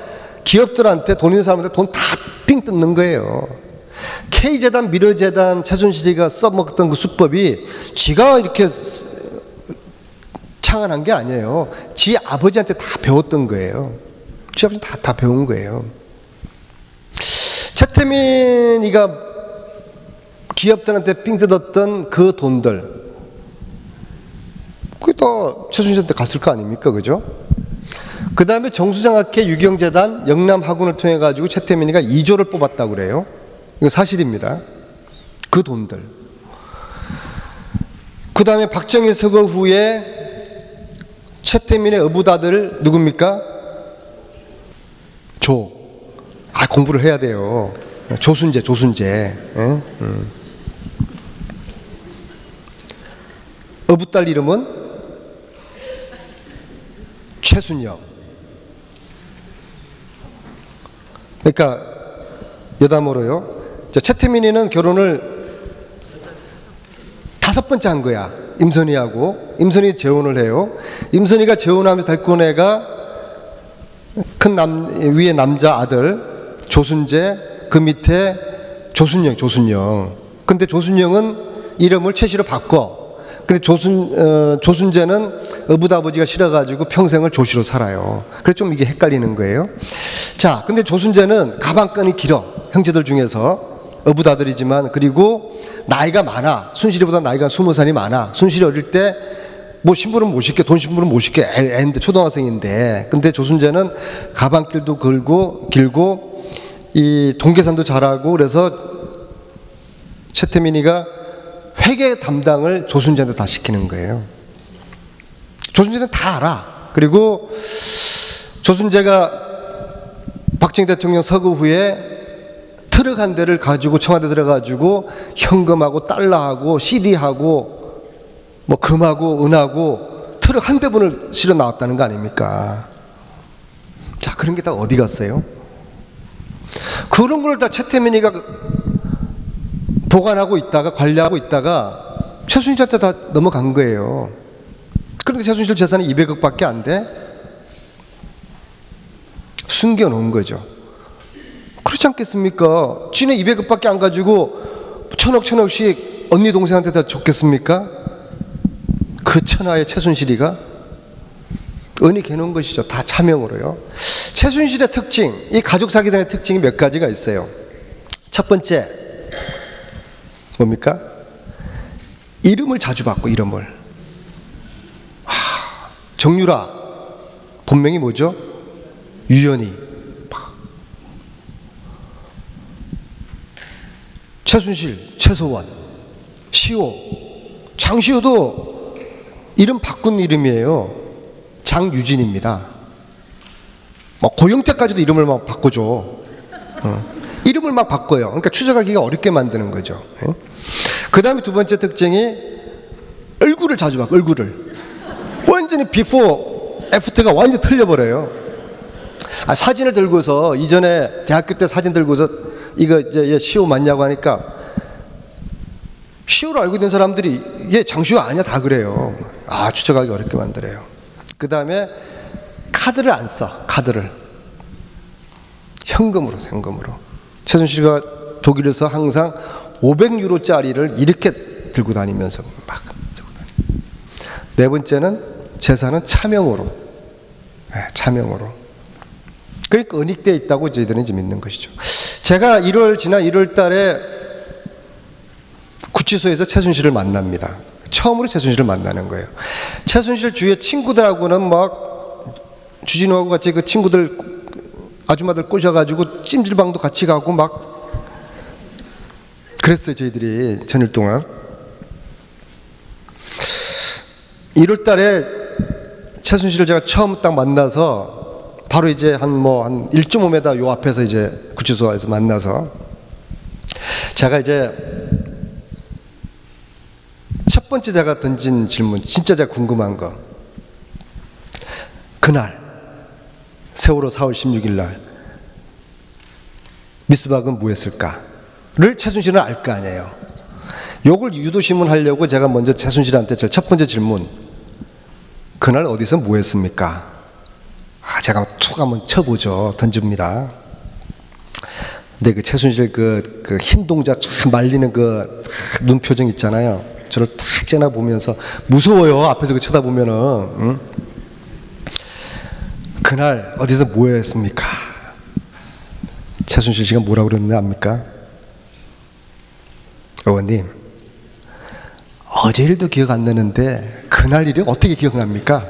기업들한테 돈 있는 사람한테 돈 다 삥 뜯는 거예요. K재단, 미르재단, 최순실이가 써먹던 그 수법이 지가 이렇게 창안한 게 아니에요. 지 아버지한테 다 배웠던 거예요. 지 아버지 다 배운 거예요. 최태민이가 기업들한테 삥 뜯었던 그 돈들, 그게 다 최순실한테 갔을 거 아닙니까? 그죠? 그 다음에 정수장학회 유경재단 영남학원을 통해 가지고 최태민이가 2조를 뽑았다고 그래요. 이거 사실입니다. 그 돈들. 그 다음에 박정희 서거 후에 최태민의 어부다들 누굽니까? 공부를 해야 돼요. 조순재. 응? 어부딸 이름은 최순영. 그러니까 여담으로요. 최태민이는 결혼을 5번째 한 거야. 임선희하고. 임선희 재혼을 해요. 임선희가 재혼하면서 데리고 애가 위에 남자 아들 조순재, 그 밑에 조순영. 근데 조순영은 이름을 최씨로 바꿔. 근데 조순재는 어부다버지가 싫어가지고 평생을 조씨로 살아요. 그래서 좀 이게 헷갈리는 거예요. 자, 근데 조순재는 가방끈이 길어. 형제들 중에서. 어부다들이지만, 그리고 나이가 많아. 순실이보다 나이가 20살이 많아. 순실이 어릴 때 뭐 신부는 못 시켜, 돈 신부는 못 시켜. 애인데, 초등학생인데. 근데 조순재는 가방길도 길고 이 동계산도 잘하고, 그래서 최태민이가 회계 담당을 조순재한테 다 시키는 거예요. 조순재는 다 알아. 그리고 조순재가 박정희 대통령 서거 후에 트럭 한 대를 가지고 청와대 들어가지고 현금하고 달러하고 CD하고 뭐 금하고 은하고 트럭 한 대분을 실어 나왔다는 거 아닙니까? 자, 그런 게 다 어디 갔어요? 그런 걸 다 최태민이가 보관하고 있다가 관리하고 있다가 최순실한테 다 넘어간 거예요. 그런데 최순실 재산이 200억밖에 안 돼? 숨겨놓은 거죠. 그렇지 않겠습니까? 지네 200억밖에 안 가지고 천억씩 언니 동생한테 다 줬겠습니까? 그 천하의 최순실이가 은이 개놓은 것이죠. 다 차명으로요. 최순실의 특징, 이 가족 사기단의 특징이 몇 가지가 있어요. 첫 번째 뭡니까? 이름을 자주 바꿔. 이름을. 정유라 본명이 뭐죠? 유연희. 최순실, 최소원, 시호. 장시호도 이름 바꾼 이름이에요. 장유진입니다. 고영태까지도 이름을 막 바꿔줘. 이름을 막 바꿔요. 그러니까 추적하기가 어렵게 만드는 거죠. 그 다음에 두 번째 특징이 얼굴을 자주 바꿔. 얼굴을 완전히 비포 애프터가 완전히 틀려버려요. 사진을 들고서 이전에 대학교 때 사진 들고서 이거 이제 시호 맞냐고 하니까 시호로 알고 있는 사람들이 얘 장시호 아니야 다 그래요. 추적하기 어렵게 만들어요. 그 다음에 카드를 안 써. 카드를 현금으로. 최순실과 독일에서 항상 500유로짜리를 이렇게 들고 다니면서 막 들고 다니고. 네 번째는 재산은 차명으로. 차명으로. 그러니까 은닉되어 있다고 저희들은 이제 믿는 것이죠. 제가 지난 1월 달에 구치소에서 최순실을 만납니다. 처음으로 최순실을 만나는 거예요. 최순실 주위에 친구들하고는 막 주진우하고 같이 그 친구들 아줌마들 꼬셔가지고 찜질방도 같이 가고 막 그랬어요. 저희들이 전일 동안. 1월 달에 최순실을 제가 처음 딱 만나서 바로 이제 한 1.5m 요 앞에서 이제 구치소에서 만나서 제가 이제 첫 번째 제가 던진 질문, 진짜 제가 궁금한 거. 그날 세월호 4월 16일 날 미스박은 뭐 했을까를 최순실은 알 거 아니에요. 요걸 유도신문 하려고 제가 먼저 최순실한테 제일 첫 번째 질문, 그날 어디서 뭐 했습니까? 제가 툭 한번 쳐보죠. 던집니다. 근데 그 최순실 그 흰 동자 참 말리는 그 눈 표정 있잖아요. 저를 탁 째나 보면서 무서워요. 앞에서 그 쳐다보면은. 응? 그날 어디서 뭐 했습니까? 최순실 씨가 뭐라고 그랬는지 압니까? 의원님, 어제 일도 기억 안 나는데 그날 일이 어떻게 기억납니까?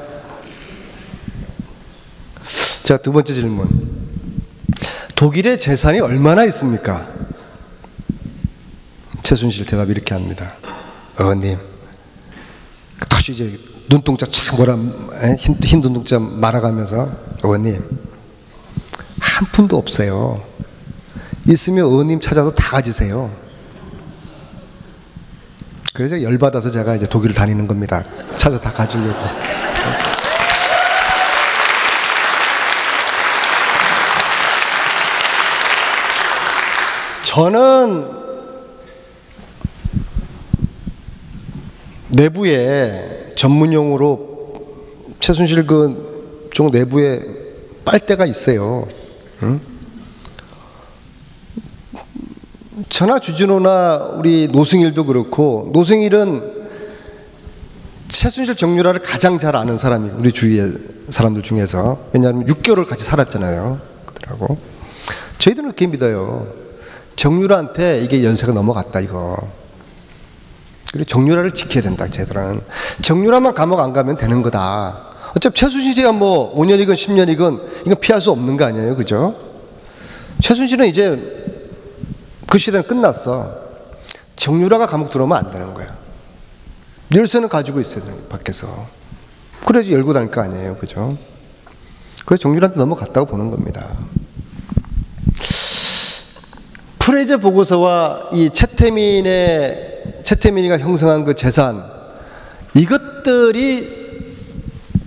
자, 두 번째 질문. 독일의 재산이 얼마나 있습니까? 최순실 대답이 이렇게 합니다. 의원님, 다시 이제 눈동자 착 흰 눈동자 말아가면서, 의원님, 한 푼도 없어요. 있으면 의원님 찾아서 다 가지세요. 그래서 열받아서 제가 이제 독일을 다니는 겁니다. 찾아서 다 가지려고. 저는 내부에 전문용어로 최순실 쪽 내부에 빨대가 있어요. 응? 저나 주진호나 우리 노승일도 그렇고, 노승일은 최순실 정유라를 가장 잘 아는 사람이 우리 주위의 사람들 중에서. 왜냐하면 6개월을 같이 살았잖아요. 그들하고. 저희들은 그렇게 믿어요. 정유라한테 이게 연세가 넘어갔다 이거. 그리고 정유라를 지켜야 된다. 쟤들은 정유라만 감옥 안 가면 되는 거다. 어차피 최순실이야 뭐 5년이건 10년이건 이건 피할 수 없는 거 아니에요, 그죠? 최순실은 이제 그 시대는 끝났어. 정유라가 감옥 들어오면 안 되는 거야. 열쇠는 가지고 있어야 돼요, 밖에서. 그래야지 열고 다닐 거 아니에요, 그죠? 그래서 정유라한테 넘어갔다고 보는 겁니다. 프레이저 보고서와 이 최태민이가 형성한 그 재산, 이것들이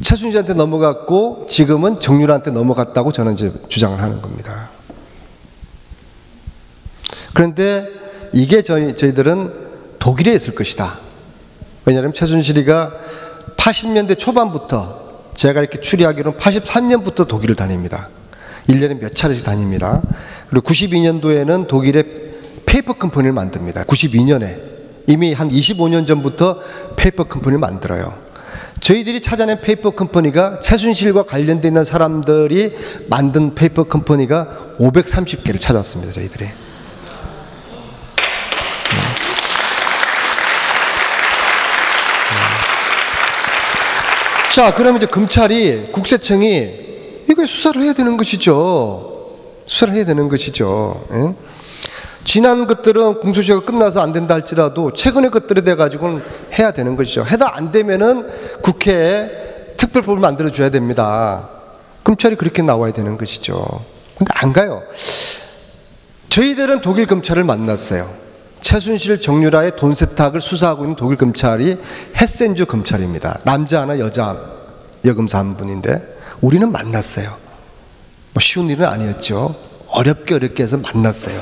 최순실한테 넘어갔고 지금은 정유라한테 넘어갔다고 저는 이제 주장을 하는 겁니다. 그런데 이게 저희들은 독일에 있을 것이다. 왜냐하면 최순실이가 80년대 초반부터, 제가 이렇게 추리하기로는 83년부터 독일을 다닙니다. 1년에 몇 차례씩 다닙니다. 그리고 92년도에는 독일의 페이퍼 컴퍼니를 만듭니다. 92년에 이미 한 25년 전부터 페이퍼 컴퍼니를 만들어요. 저희들이 찾아낸 페이퍼 컴퍼니가, 최순실과 관련되어 있는 사람들이 만든 페이퍼 컴퍼니가 530개를 찾았습니다. 저희들이. 자, 그러면 이제 검찰이, 국세청이 이거 수사를 해야 되는 것이죠. 수사를 해야 되는 것이죠. 예? 지난 것들은 공소시효가 끝나서 안 된다 할지라도 최근의 것들에 대해 가지고는 해야 되는 것이죠. 해다 안 되면은 국회에 특별법을 만들어 줘야 됩니다. 검찰이 그렇게 나와야 되는 것이죠. 근데 안 가요. 저희들은 독일 검찰을 만났어요. 최순실 정유라의 돈 세탁을 수사하고 있는 독일 검찰이 헤센주 검찰입니다. 남자 하나 여자 여검사 한 분인데 우리는 만났어요. 뭐 쉬운 일은 아니었죠. 어렵게 해서 만났어요.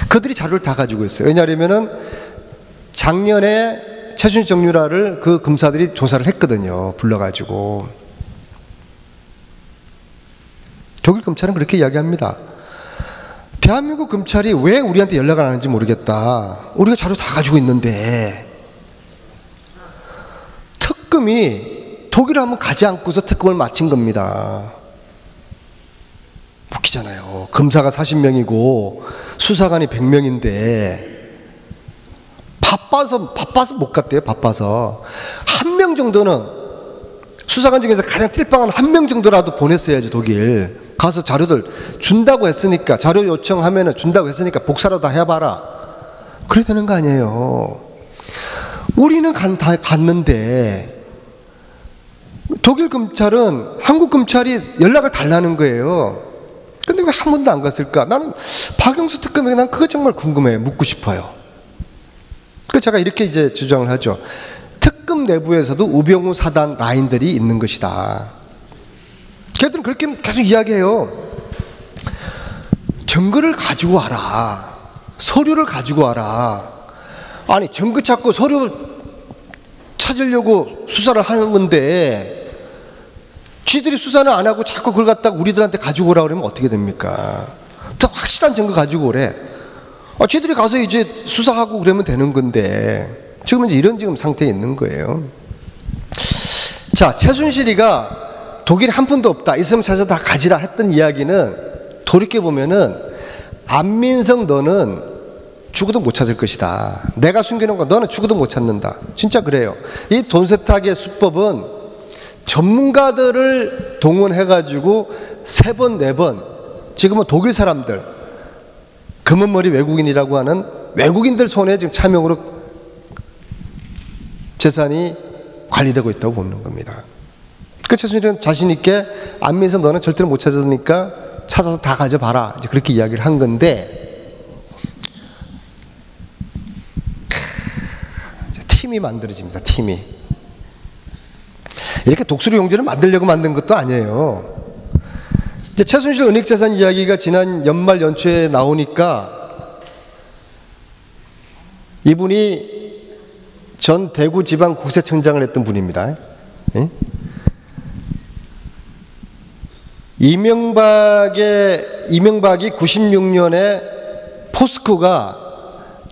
그들이 자료를 다 가지고 있어요. 왜냐하면은 작년에 최순실 정유라를 그 검사들이 조사를 했거든요. 불러가지고. 독일 검찰은 그렇게 이야기합니다. 대한민국 검찰이 왜 우리한테 연락을 안 하는지 모르겠다. 우리가 자료 다 가지고 있는데. 특검이 독일에 한번 가지 않고서 특검을 마친 겁니다. 웃기잖아요. 검사가 40명이고 수사관이 100명인데 바빠서 못 갔대요. 바빠서 한 명 정도는 수사관 중에서 가장 띨빵한 한 명 정도라도 보냈어야지. 독일 가서 자료들 준다고 했으니까, 자료 요청하면 준다고 했으니까 복사로 다 해봐라. 그래야 되는 거 아니에요. 우리는 다 갔는데 독일 검찰은 한국 검찰이 연락을 달라는 거예요. 근데 왜 한 번도 안 갔을까? 나는 박영수 특검에게 난 그거 정말 궁금해요. 묻고 싶어요. 그 제가 이렇게 이제 주장을 하죠. 특검 내부에서도 우병우 사단 라인들이 있는 것이다. 걔들은 그렇게 계속 이야기해요. 증거를 가지고 와라. 서류를 가지고 와라. 아니 증거 찾고 서류 찾으려고 수사를 하는 건데 쥐들이 수사는 안 하고 자꾸 그걸 갖다가 우리들한테 가지고 오라 그러면 어떻게 됩니까? 더 확실한 증거 가지고 오래. 쥐들이 가서 이제 수사하고 그러면 되는 건데 지금은 이제 이런 지금 상태에 있는 거예요. 자, 최순실이가 독일에 한 푼도 없다. 있으면 찾아서 다 가지라 했던 이야기는 돌이켜 보면은 안민석 너는 죽어도 못 찾을 것이다. 내가 숨겨놓은 거 너는 죽어도 못 찾는다. 진짜 그래요. 이 돈 세탁의 수법은 전문가들을 동원해가지고 3번, 4번 지금은 독일 사람들 검은머리 외국인이라고 하는 외국인들 손에 지금 차명으로 재산이 관리되고 있다고 보는 겁니다. 그 최순실은 자신 있게 안민석 너는 절대로 못 찾으니까 찾아서 다 가져봐라. 이제 그렇게 이야기를 한 건데 팀이 만들어집니다. 팀이. 이렇게 독수리 용지를 만들려고 만든 것도 아니에요. 이제 최순실 은닉재산 이야기가 지난 연말 연초에 나오니까 이분이 전 대구지방국세청장을 했던 분입니다. 예? 이명박이 96년에 포스코가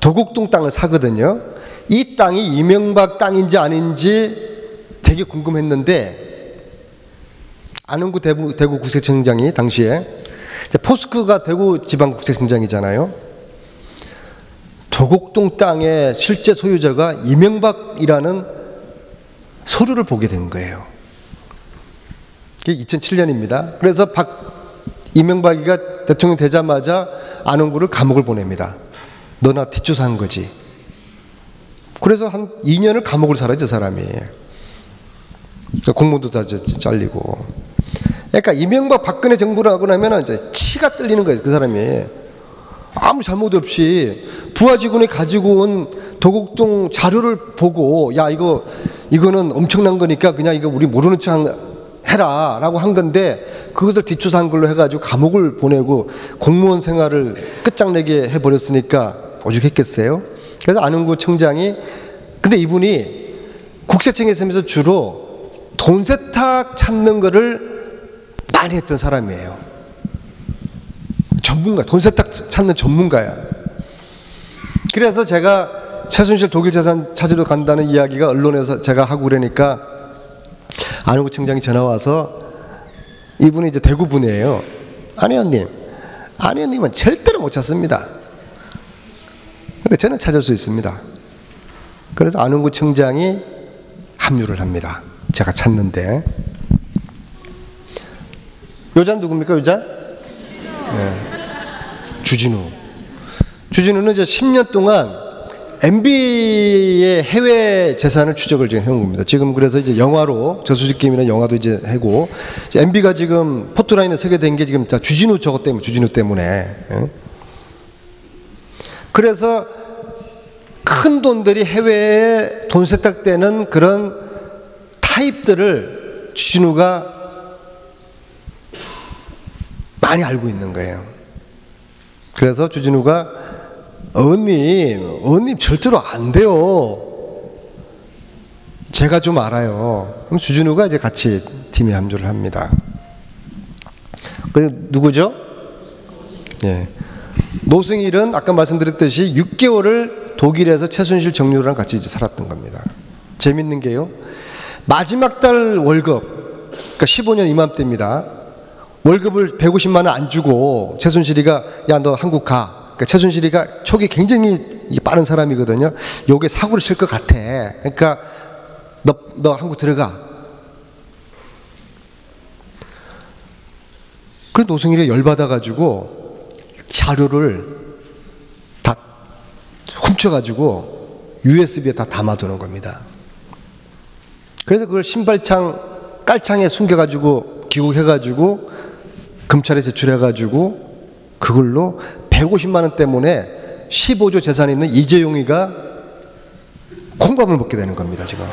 도곡동 땅을 사거든요. 이 땅이 이명박 땅인지 아닌지 되게 궁금했는데 안흥구 대구국세청장이 당시에 포스코가 대구지방국세청장이잖아요. 도곡동 땅의 실제 소유자가 이명박이라는 서류를 보게 된 거예요. 그게 2007년입니다. 그래서 이명박이가 대통령 되자마자 안흥구를 감옥을 보냅니다. 너나 뒷조사한 거지. 그래서 한 2년을 감옥을 살아요, 저 사람이. 공무도 다 잘리고. 그러니까 이명박 박근혜 정부를 하고 나면 이제 치가 떨리는 거예요, 그 사람이. 아무 잘못 없이 부하 직원이 가지고 온 도곡동 자료를 보고 야 이거는 엄청난 거니까 그냥 이거 우리 모르는 척 해라 라고 한 건데 그것을 뒷조사한 걸로 해가지고 감옥을 보내고 공무원 생활을 끝장내게 해버렸으니까 오죽했겠어요. 그래서 안흥구 청장이 근데 이분이 국세청에 있으면서 주로 돈 세탁 찾는 거를 많이 했던 사람이에요. 전문가, 돈 세탁 찾는 전문가야. 그래서 제가 최순실 독일 재산 찾으러 간다는 이야기가 언론에서 제가 하고 그러니까 안흥구 청장이 전화 와서 이분이 이제 대구 분이에요. 안 의원님은 절대로 못 찾습니다. 근데 저는 찾을 수 있습니다. 그래서 안흥구 청장이 합류를 합니다. 제가 찾는데. 여자는 누굽니까, 여자? 네. 주진우는 이제 10년 동안 MB의 해외 재산을 추적을 지금 해온 겁니다. 지금 그래서 이제 영화로 저수지게임이나 영화도 이제 하고 MB가 지금 포토라인에 서게 된 게 지금 다 주진우 때문에. 예? 그래서 큰 돈들이 해외에 돈 세탁되는 그런 타입들을 주진우가 많이 알고 있는 거예요. 그래서 주진우가 의원님 절대로 안 돼요. 제가 좀 알아요. 그럼 주진우가 이제 같이 팀에 합류를 합니다. 그 누구죠? 예. 노승일은 아까 말씀드렸듯이 6개월을 독일에서 최순실 정유라랑 같이 이제 살았던 겁니다. 재밌는 게요. 마지막 달 월급, 그러니까 15년 이맘때입니다. 월급을 150만 원 안 주고 최순실이가 야 너 한국 가. 그러니까 최순실이가 촉이 굉장히 빠른 사람이거든요. 요게 사고를 칠 것 같아. 그러니까 너 한국 들어가. 그 노승일이 열받아가지고 자료를 다 훔쳐가지고 USB에 다 담아두는 겁니다. 그래서 그걸 신발창 깔창에 숨겨가지고 귀국해가지고 검찰에 제출해가지고 그걸로 150만 원 때문에 15조 재산이 있는 이재용이가 콩밥을 먹게 되는 겁니다. 지금.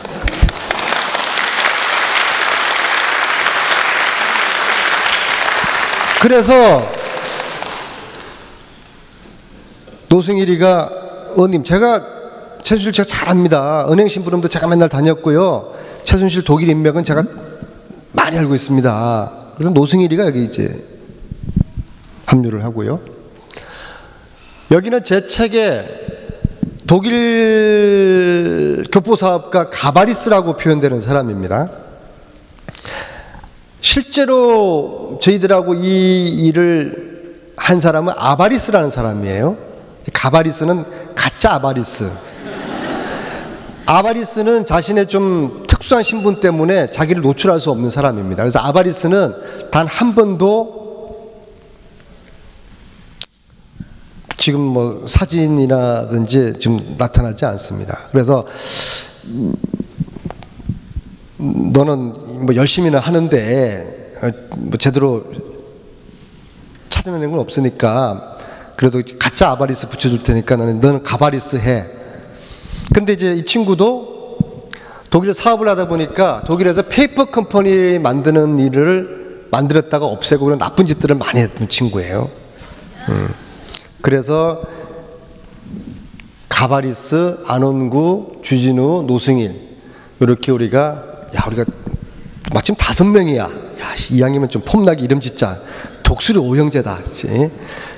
그래서 노승일이가 의원님 제가 최순실 제가 잘 압니다. 은행 심부름도 제가 맨날 다녔고요. 최순실 독일 인맥은 제가 많이 알고 있습니다. 그래서 노승일이가 여기 이제 합류를 하고요. 여기는 제 책에 독일 교포사업가 가바리스라고 표현되는 사람입니다. 실제로 저희들하고 이 일을 한 사람은 아바리스라는 사람이에요. 가바리스는 가짜 아바리스. 아바리스는 자신의 좀 특수한 신분 때문에 자기를 노출할 수 없는 사람입니다. 그래서 아바리스는 단 한 번도 지금 뭐 사진이라든지 지금 나타나지 않습니다. 그래서 너는 뭐 열심히는 하는데 뭐 제대로 찾아내는 건 없으니까 그래도 가짜 아바리스 붙여줄 테니까 너는 가바리스 해. 근데 이제 이 친구도 독일에 사업을 하다 보니까 독일에서 페이퍼 컴퍼니 만드는 일을 만들었다가 없애고 그런 나쁜 짓들을 많이 했던 친구예요. 그래서 가바리스, 안원구, 주진우, 노승일 이렇게 우리가 마침 5명이야. 야, 이왕이면 좀 폼나게 이름 짓자. 독수리 오형제다.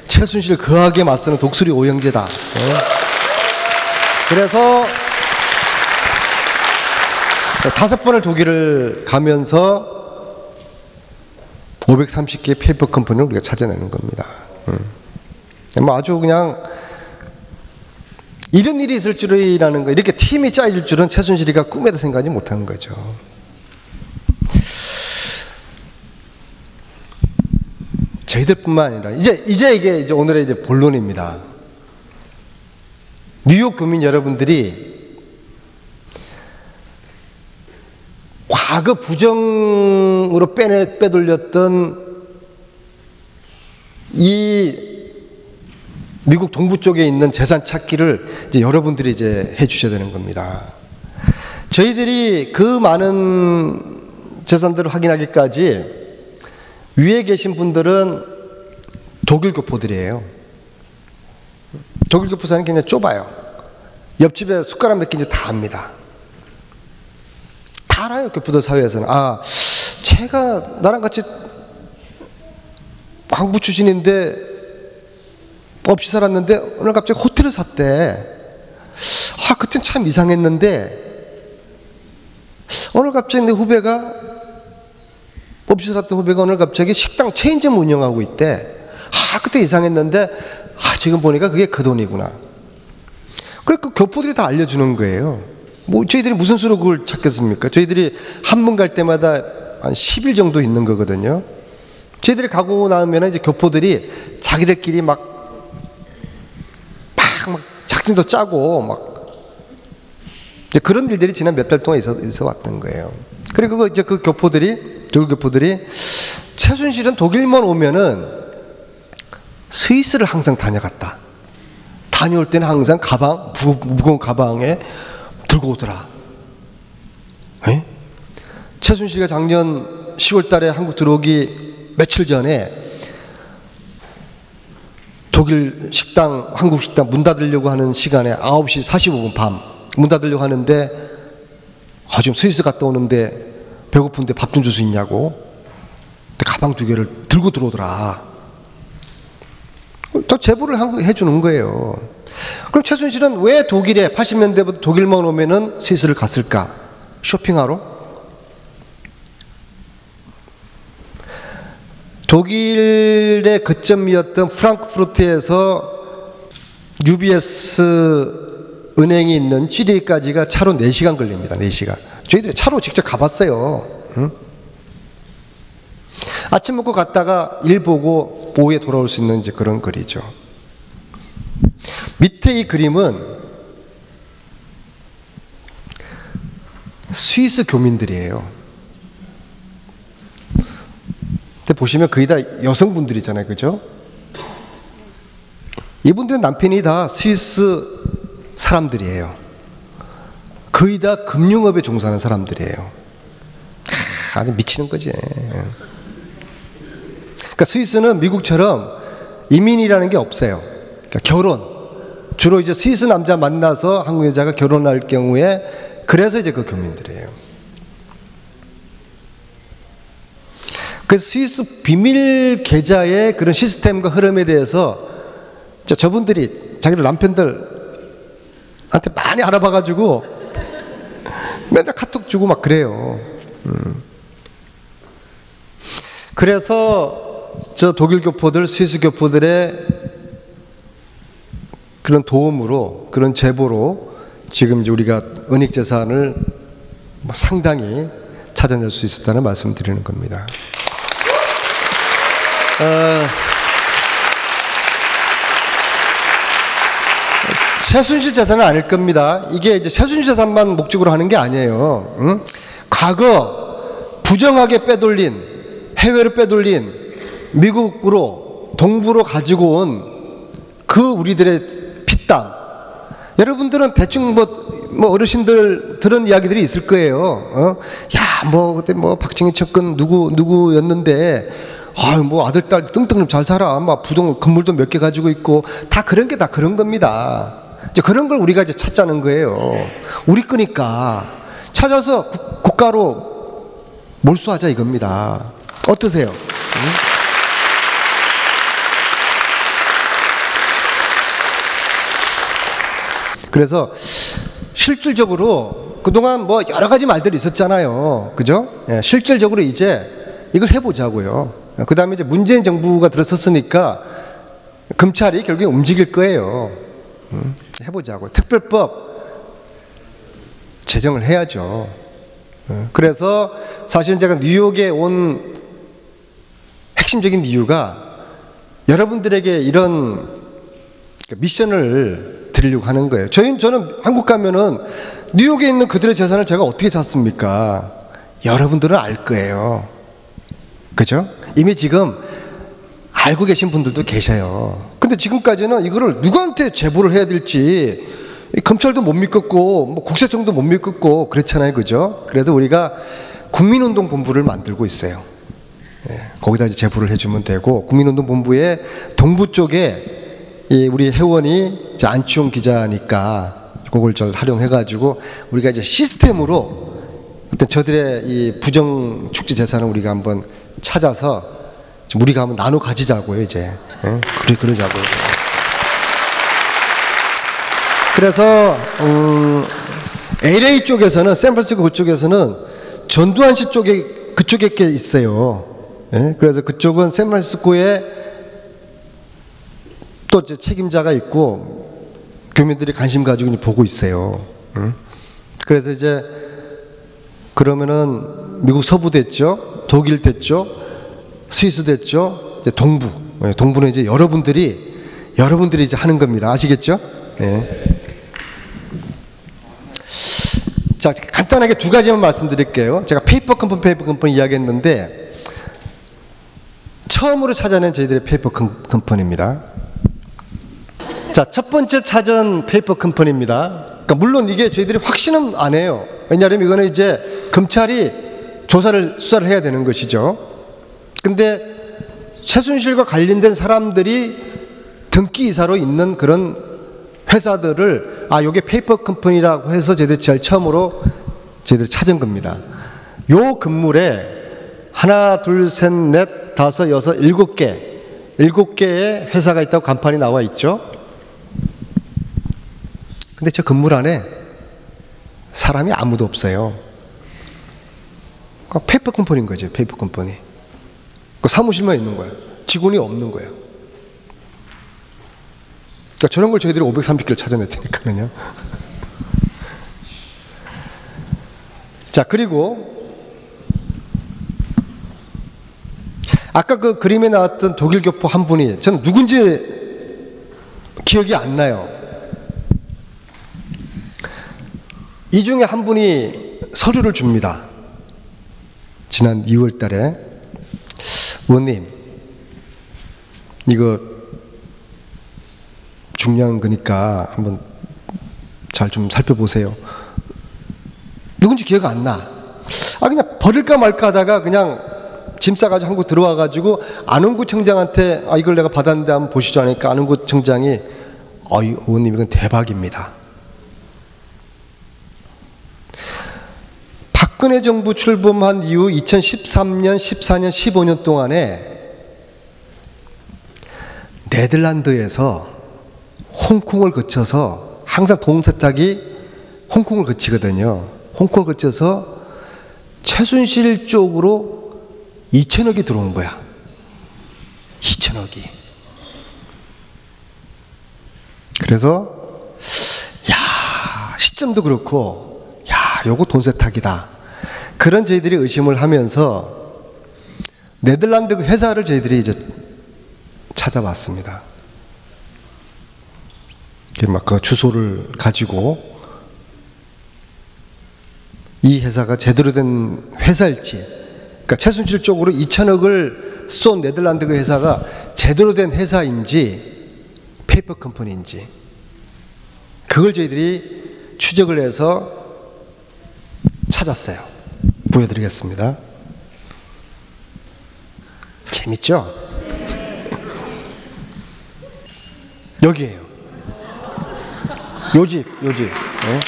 최순실 거하게 맞서는 독수리 오형제다. 그래서 5번을 독일을 가면서 530개의 페이퍼 컴퍼니를 우리가 찾아내는 겁니다. 뭐 아주 그냥 이런 일이 있을 줄이라는 거, 이렇게 팀이 짜질 줄은 최순실이가 꿈에도 생각하지 못한 거죠. 저희들뿐만 아니라 이제 이게 오늘의 이제 본론입니다. 뉴욕 교민 여러분들이 과거 부정으로 빼돌렸던 이 미국 동부 쪽에 있는 재산 찾기를 이제 여러분들이 이제 해 주셔야 되는 겁니다. 저희들이 그 많은 재산들을 확인하기까지 위에 계신 분들은 독일 교포들이에요. 독일 교포사는 굉장히 좁아요. 옆집에 숟가락 몇 개인지 다 압니다. 다 알아요. 교포들 사회에서는. 아, 제가 나랑 같이 광부 출신인데 없이 살았는데 오늘 갑자기 호텔을 샀대. 아, 그땐 참 이상했는데 오늘 갑자기 내 후배가 없이 살았던 후배가 오늘 갑자기 식당 체인점 운영하고 있대. 아, 그때 이상했는데 아, 지금 보니까 그게 그 돈이구나. 그러니까 교포들이 다 알려주는 거예요. 뭐 저희들이 무슨 수로 그걸 찾겠습니까? 저희들이 한 번 갈 때마다 한 10일 정도 있는 거거든요. 저희들이 가고 나면 이제 교포들이 자기들끼리 막 작전도 짜고 막 이제 그런 일들이 지난 몇 달 동안 있어 왔던 거예요. 그리고 이제 그 교포들이, 독일 교포들이 최순실은 독일만 오면은 스위스를 항상 다녀갔다. 다녀올 때는 항상 가방, 무거운 가방에 들고 오더라. 에? 최순실이가 작년 10월 달에 한국 들어오기 며칠 전에 독일 식당, 한국 식당 문 닫으려고 하는 시간에 9시 45분 밤 문 닫으려고 하는데 지금 스위스 갔다 오는데 배고픈데 밥 좀 줄 수 있냐고. 가방 2개를 들고 들어오더라. 더 제보를 해주는 거예요. 그럼 최순실은 왜 독일에 80년대부터 독일만 오면은 스위스를 갔을까? 쇼핑하러? 독일의 거점이었던 프랑크푸르트에서 UBS 은행이 있는 찌리히까지가 차로 4시간 걸립니다. 4시간. 저희들이 차로 직접 가봤어요. 응? 아침 먹고 갔다가 일 보고 오후에 돌아올 수 있는 이제 그런 거리죠. 밑에 이 그림은 스위스 교민들이에요. 근데 보시면 거의 다 여성분들이잖아요. 그죠? 이분들은 남편이 다 스위스 사람들이에요. 거의 다 금융업에 종사하는 사람들이에요. 아주 미치는 거지. 그러니까 스위스는 미국처럼 이민이라는 게 없어요. 그러니까 결혼. 주로 이제 스위스 남자 만나서 한국 여자가 결혼할 경우에 그래서 이제 그 교민들이에요. 그래서 스위스 비밀 계좌의 그런 시스템과 흐름에 대해서 저분들이 자기들 남편들한테 많이 알아봐가지고 맨날 카톡 주고 막 그래요. 그래서 저 독일 교포들, 스위스 교포들의 그런 도움으로, 그런 제보로 지금 이제 우리가 은닉 재산을 상당히 찾아낼 수 있었다는 말씀을 드리는 겁니다. 최순실 재산은 아닐 겁니다. 이게 이제 최순실 재산만 목적으로 하는 게 아니에요. 응? 과거 부정하게 빼돌린, 해외로 빼돌린 미국으로 동부로 가지고 온 그 우리들의 피땀. 여러분들은 대충 뭐 어르신들 들은 이야기들이 있을 거예요. 야, 뭐 그때 뭐 박정희 측근 누구였는데, 뭐 아들 딸 뜬뜬 잘 살아. 막 부동 건물도 몇 개 가지고 있고 다 그런 게 다 그런 겁니다. 이제 그런 걸 우리가 이제 찾자는 거예요. 우리 거니까 찾아서 국가로 몰수하자 이겁니다. 어떠세요? 응? 그래서 실질적으로 그동안 뭐 여러 가지 말들이 있었잖아요. 그죠? 예, 실질적으로 이제 이걸 해보자고요. 그 다음에 이제 문재인 정부가 들어섰으니까 검찰이 결국에 움직일 거예요. 해보자고요. 특별법 제정을 해야죠. 그래서 사실 제가 뉴욕에 온 핵심적인 이유가 여러분들에게 이런 미션을 드리려고 하는 거예요. 저는 한국 가면은 뉴욕에 있는 그들의 재산을 제가 어떻게 찾습니까? 여러분들은 알 거예요. 그죠? 이미 지금 알고 계신 분들도 계셔요. 근데 지금까지는 이거를 누구한테 제보를 해야 될지 검찰도 못 믿겠고 뭐 국세청도 못 믿겠고 그렇잖아요. 그죠? 그래서 우리가 국민운동본부를 만들고 있어요. 예, 거기다 이제 제보를 해주면 되고, 국민운동본부의 동부 쪽에 우리 회원이 이제 안치홍 기자니까 그걸 좀 활용해가지고 우리가 이제 시스템으로 어떤 저들의 이 부정 축지 재산을 우리가 한번 찾아서 우리가 한번 나눠 가지자고요, 이제. 예? 그러자고요. 그래서 LA 쪽에서는, 샌프란시스코 그쪽에서는 전두환 씨 그쪽에 게 있어요. 예? 그래서 그쪽은 샌프란시스코에 또 이제 책임자가 있고 교민들이 관심 가지고 보고 있어요. 응? 그래서 이제 그러면은 미국 서부 됐죠, 독일 됐죠, 스위스 됐죠, 이제 동부. 동부는 이제 여러분들이 이제 하는 겁니다. 아시겠죠? 네. 자, 간단하게 2가지만 말씀드릴게요. 제가 페이퍼 컴퍼니 이야기했는데 처음으로 찾아낸 저희들의 페이퍼 컴퍼니입니다. 자, 첫 번째 찾은 페이퍼 컴퍼니입니다. 그러니까 물론 이게 저희들이 확신은 안 해요. 왜냐하면 이거는 이제 검찰이 수사를 해야 되는 것이죠. 근데 최순실과 관련된 사람들이 등기이사로 있는 그런 회사들을 요게 페이퍼 컴퍼니라고 해서 저희들이 제일 처음으로 저희들이 찾은 겁니다. 요 건물에 하나, 둘, 셋, 넷, 다섯, 여섯, 일곱 개의 회사가 있다고 간판이 나와 있죠. 근데 저 건물 안에 사람이 아무도 없어요. 페이퍼 컴퍼니인 거죠. 페이퍼 컴퍼니. 그 사무실만 있는 거예요. 직원이 없는 거예요. 그러니까 저런 걸 저희들이 530개를 찾아냈으니까요. 자, 그리고 아까 그 그림에 나왔던 독일 교포 한 분이, 저는 누군지 기억이 안 나요. 이 중에 한 분이 서류를 줍니다. 지난 2월 달에. 의원님, 이거 중요한 거니까 한번 잘 좀 살펴보세요. 누군지 기억 안 나. 그냥 버릴까 말까 하다가 그냥 짐 싸가지고 한국 들어와가지고 안흥구청장한테 이걸 내가 받았는데 한번 보시죠 하니까 안흥구청장이 의원님 이건 대박입니다. 박근혜 정부 출범한 이후 2013년, 14년, 15년 동안에 네덜란드에서 홍콩을 거쳐서 항상 동세탁이 홍콩을 거치거든요. 홍콩을 거쳐서 최순실 쪽으로 2천억이 들어온 거야. 2천억이. 그래서 시점도 그렇고 요거 돈 세탁이다. 그런 저희들이 의심을 하면서 네덜란드 회사를 저희들이 이제 찾아봤습니다. 막 그 주소를 가지고 이 회사가 제대로 된 회사일지, 그러니까 최순실 쪽으로 2천억을 쏜 네덜란드 그 회사가 제대로 된 회사인지 페이퍼 컴퍼니인지 그걸 저희들이 추적을 해서 찾았어요. 보여드리겠습니다. 재밌죠? 여기에요. 요 집. 네.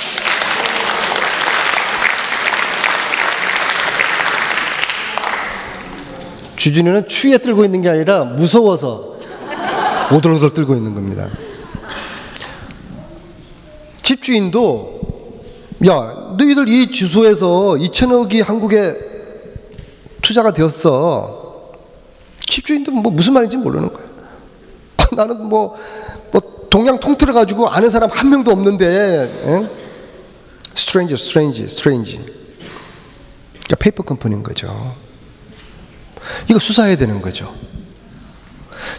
주진우는 추위에 떨고 있는 게 아니라 무서워서 오돌오돌 떨고 있는 겁니다. 집주인도 너희들 이 주소에서 2천억이 한국에 투자가 되었어. 집주인도 무슨 말인지 모르는 거야. 나는 동양 통틀어 가지고 아는 사람 한 명도 없는데 strange. 그러니까 페이퍼 컴퍼니인 거죠. 이거 수사해야 되는 거죠.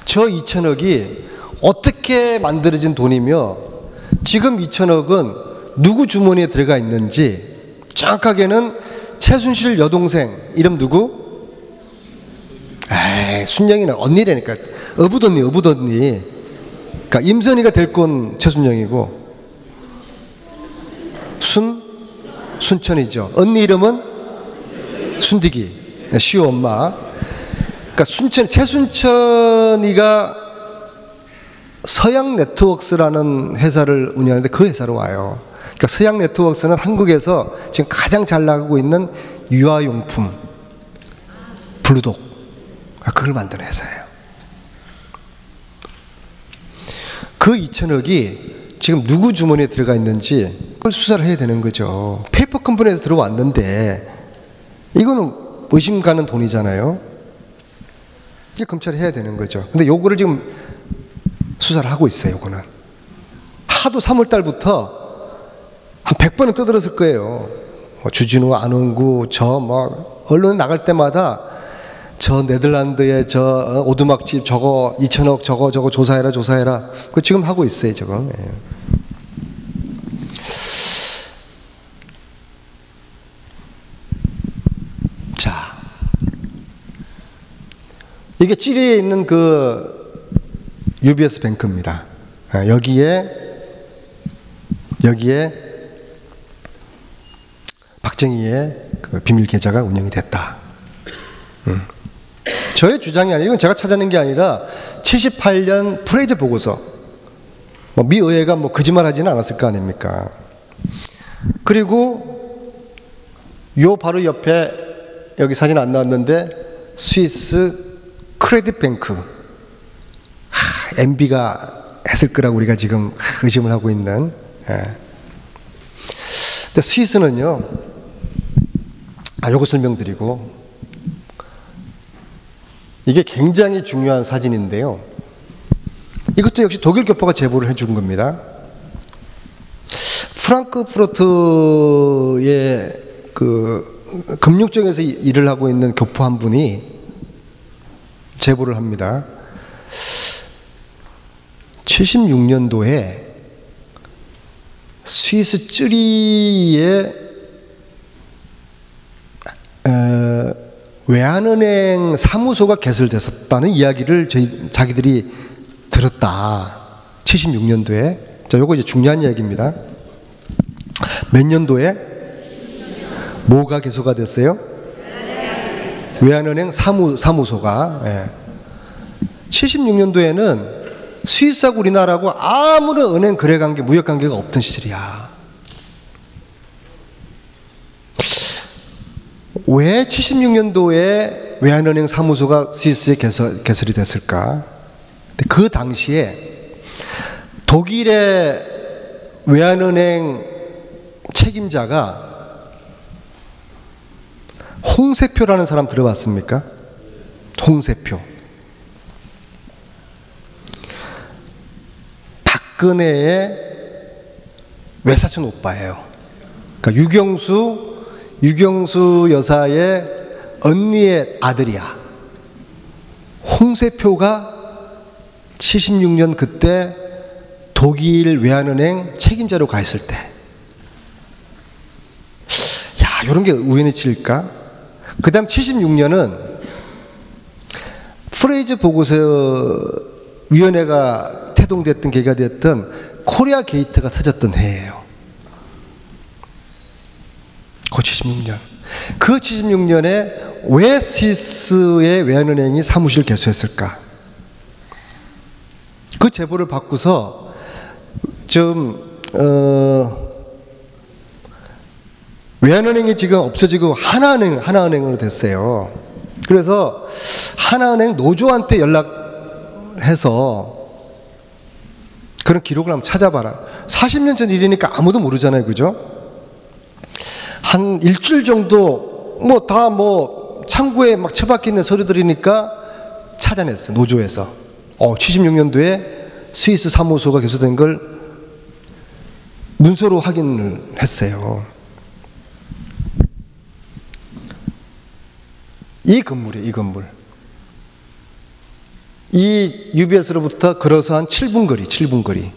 저 2천억이 어떻게 만들어진 돈이며 지금 2천억은 누구 주머니에 들어가 있는지 정확하게는 최순실 여동생 이름 누구? 순영이는 언니라니까. 어부덧니. 그러니까 임선이가 될 건 최순영이고 순천이죠. 언니 이름은 순디기, 시오 엄마. 그러니까 최순천이가 서양 네트워크스라는 회사를 운영하는데 그 회사로 와요. 그러니까 서양 네트워크스는 한국에서 지금 가장 잘 나가고 있는 유아용품, 블루독, 그걸 만드는 회사예요. 그 2천억이 지금 누구 주머니에 들어가 있는지 그걸 수사를 해야 되는 거죠. 페이퍼 컴퍼니에서 들어왔는데 이거는 의심 가는 돈이잖아요. 이게 검찰이 해야 되는 거죠. 근데 요거를 지금 수사를 하고 있어요. 요거는 하도 3월 달부터 한 100번은 떠들었을 거예요. 주진우, 안흥구, 언론에 나갈 때마다 저 네덜란드의 저 오두막집 저거 2천억 저거 조사해라. 그거 지금 하고 있어요. 저거. 자, 이게 찌리에 있는 그 UBS 뱅크입니다. 여기에 박정희의 그 비밀 계좌가 운영이 됐다. 저의 주장이 아니고 이건 제가 찾아낸 게 아니라 78년 프레이저 보고서. 미 의회가 거짓말하지는 않았을 거 아닙니까? 그리고 요 바로 옆에 여기 사진 안 나왔는데 스위스 크레딧 뱅크. MB가 했을 거라고 우리가 지금 의심을 하고 있는. 근데 스위스는요. 요거 설명드리고, 이게 굉장히 중요한 사진인데요. 이것도 역시 독일 교포가 제보를 해준 겁니다. 프랑크푸르트의 그 금융쪽에서 일을 하고 있는 교포 한 분이 제보를 합니다. 76년도에 스위스 쯔리히에 외환은행 사무소가 개설됐었다는 이야기를 자기들이 들었다. 76년도에. 자, 요거 이제 중요한 이야기입니다. 몇 년도에 뭐가 개소가 됐어요? 외환은행 사무소가. 76년도에는 스위스하고 우리나라하고 아무런 은행 거래 관계, 무역 관계가 없던 시절이야. 왜 76년도에 외환은행 사무소가 스위스에 개설이 됐을까? 그 당시에 독일의 외환은행 책임자가 홍세표라는 사람 들어봤습니까? 홍세표. 박근혜의 외사촌 오빠예요. 그러니까 유경수 여사의 언니의 아들이야. 홍세표가 76년 그때 독일 외환은행 책임자로 가 있을 때, 야, 이런 게 우연히 칠까? 그 다음 76년은 프레이저 보고서 위원회가 태동됐던 계기가 됐던 코리아 게이트가 터졌던 해예요. 그 76년. 그 76년에 왜 스위스의 외환은행이 사무실을 개소했을까? 그 제보를 받고서 외환은행이 지금 없어지고 하나은행으로 됐어요. 그래서 하나은행 노조한테 연락해서 그런 기록을 한번 찾아봐라. 40년 전 일이니까 아무도 모르잖아요. 그죠? 한 일주일 정도 창구에 막 처박혀 있는 서류들이니까 찾아냈어. 노조에서 76년도에 스위스 사무소가 개소된 걸 문서로 확인을 했어요. 이 건물이에요. 이 건물. 이 UBS로부터 걸어서 한 7분 거리.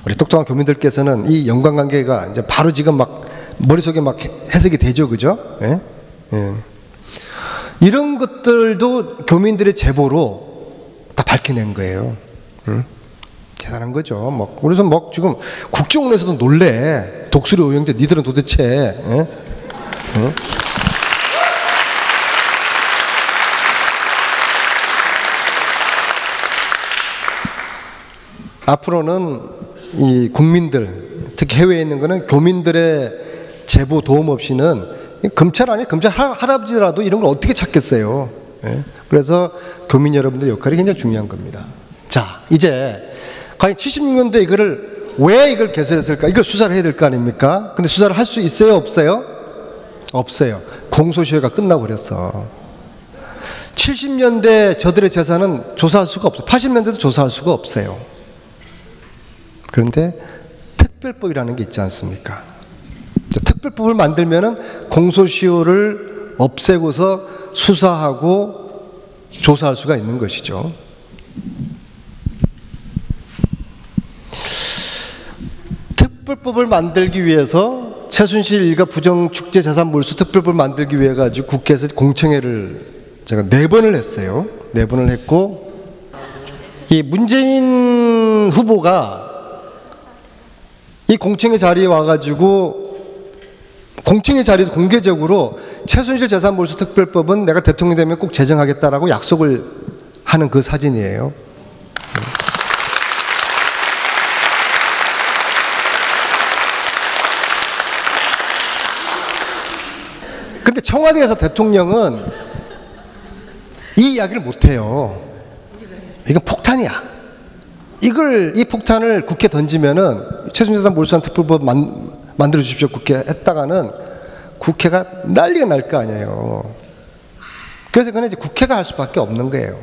우리 똑똑한 교민들께서는 이 연관관계가 이제 바로 지금 막 머릿속에 막 해석이 되죠. 그죠? 예? 예. 이런 것들도 교민들의 제보로 다 밝혀낸 거예요. 응? 대단한 거죠. 그래서 지금 국정원에서도 놀래. 독수리 오영재 니들은 도대체, 예? 응? 앞으로는 이 국민들, 특히 해외에 있는 거는 교민들의 제보 도움 없이는 검찰 할아버지라도 이런 걸 어떻게 찾겠어요. 예? 그래서 교민 여러분들의 역할이 굉장히 중요한 겁니다. 자, 이제 과연 76년도에 이걸 개설했을까? 이걸 수사를 해야 될 거 아닙니까? 근데 수사를 할 수 있어요? 없어요? 없어요. 공소시효가 끝나버렸어. 70년대 저들의 재산은 조사할 수가 없어요. 80년대도 조사할 수가 없어요. 그런데 특별법이라는 게 있지 않습니까? 특별법을 만들면은 공소시효를 없애고서 수사하고 조사할 수가 있는 것이죠. 특별법을 만들기 위해서 최순실 일가 부정축제자산 몰수 특별법을 만들기 위해 가지고 국회에서 공청회를 제가 4번을 했어요. 4번을 했고, 이 문재인 후보가 이 공청회 자리에 와가지고 공청회 자리에서 공개적으로 최순실 재산몰수 특별법은 내가 대통령 되면 꼭 제정하겠다라고 약속을 하는 그 사진이에요. 근데 청와대에서 대통령은 이 이야기를 못해요. 이건 폭탄이야. 이 폭탄을 국회에 던지면은 최순실 재산 몰수한 특별법 만들어 주십시오 국회 했다가는 국회가 난리가 날 거 아니에요. 그래서 그건 이제 국회가 할 수밖에 없는 거예요.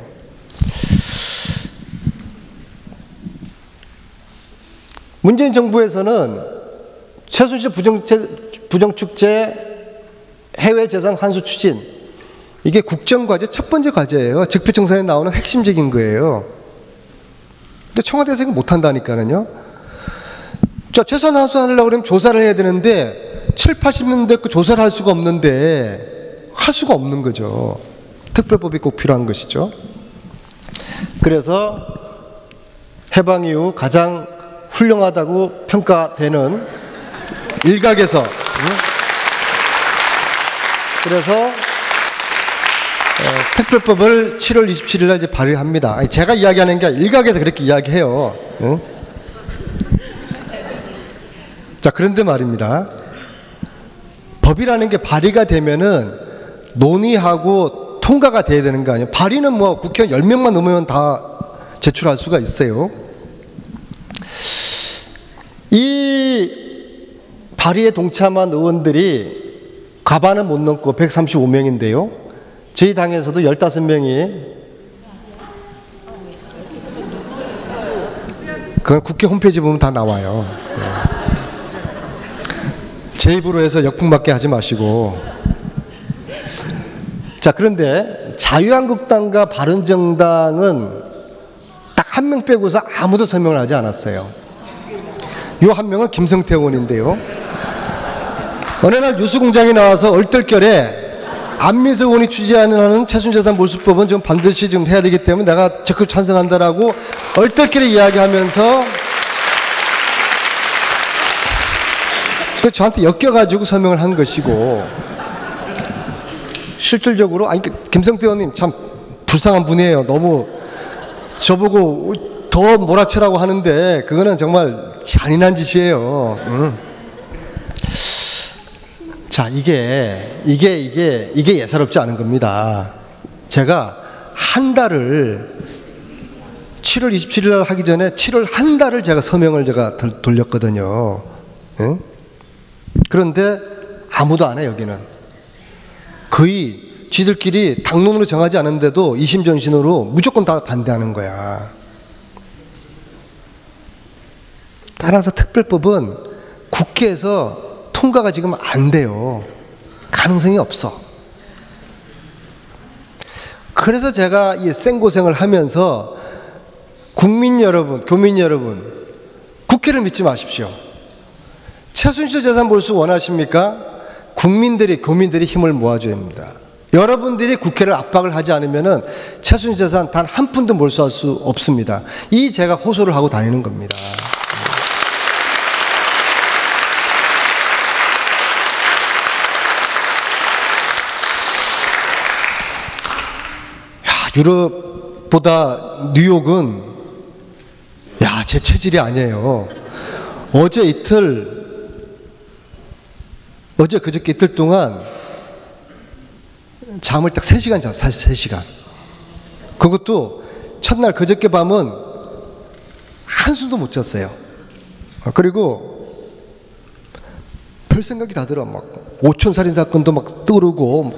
문재인 정부에서는 최순실 부정축제 해외 재산 환수 추진, 이게 국정과제 첫 번째 과제예요. 적폐청산에 나오는 핵심적인 거예요. 근데 청와대에서 이거 못한다니까요. 자, 재산 환수하려고 그러면 조사를 해야 되는데 7, 80년대 그 조사를 할 수가 없는데 할 수가 없는 거죠. 특별법이 꼭 필요한 것이죠. 그래서 해방 이후 가장 훌륭하다고 평가되는 일각에서 그래서 특별법을 7월 27일 날 이제 발의합니다. 아니, 제가 이야기하는 게 일각에서 그렇게 이야기해요. 응? 자, 그런데 말입니다. 법이라는 게 발의가 되면은 논의하고 통과가 돼야 되는 거 아니에요. 발의는 뭐 국회의원 10명만 넘으면 다 제출할 수가 있어요. 이 발의에 동참한 의원들이 과반은 못 넘고 135명인데요. 저희 당에서도 15명이, 그건 국회 홈페이지 보면 다 나와요. 제 입으로 해서 역풍맞게 하지 마시고. 자, 그런데 자유한국당과 바른정당은 딱 한 명 빼고서 아무도 설명을 하지 않았어요. 요 한 명은 김성태 의원인데요. 어느 날 뉴스공장에 나와서 얼떨결에 안민석 의원이 추진하는 최순재산 몰수법은 좀 반드시 좀 해야 되기 때문에 내가 적극 찬성한다라고 얼떨결에 이야기하면서 저한테 엮여가지고 설명을 한 것이고, 실질적으로 아니 김성태 의원님 참 불쌍한 분이에요. 너무 저보고 더 몰아치라고 하는데 그거는 정말 잔인한 짓이에요. 자, 이게 예사롭지 않은 겁니다. 제가 한 달을 7월 27일 날 하기 전에 7월 한 달을 제가 서명을 제가 돌렸거든요. 응? 그런데 아무도 안 해. 여기는 거의 쥐들끼리 당론으로 정하지 않은데도 이심전심으로 무조건 다 반대하는 거야. 따라서 특별법은 국회에서 통과가 지금 안 돼요. 가능성이 없어. 그래서 제가 이 생고생을 하면서 국민 여러분, 교민 여러분, 국회를 믿지 마십시오. 최순실 재산 몰수 원하십니까? 국민들이, 교민들이 힘을 모아줘야 합니다. 여러분들이 국회를 압박을 하지 않으면은 최순실 재산 단 한 푼도 몰수할 수 없습니다. 이 제가 호소를 하고 다니는 겁니다. 유럽보다 뉴욕은 제 체질이 아니에요. 그저께 이틀 동안 잠을 딱 3시간 잤어요. 사실 3시간. 그것도 첫날 그저께 밤은 한숨도 못 잤어요. 그리고 별 생각이 다 들어. 막 오촌살인 사건도 막 떠오르고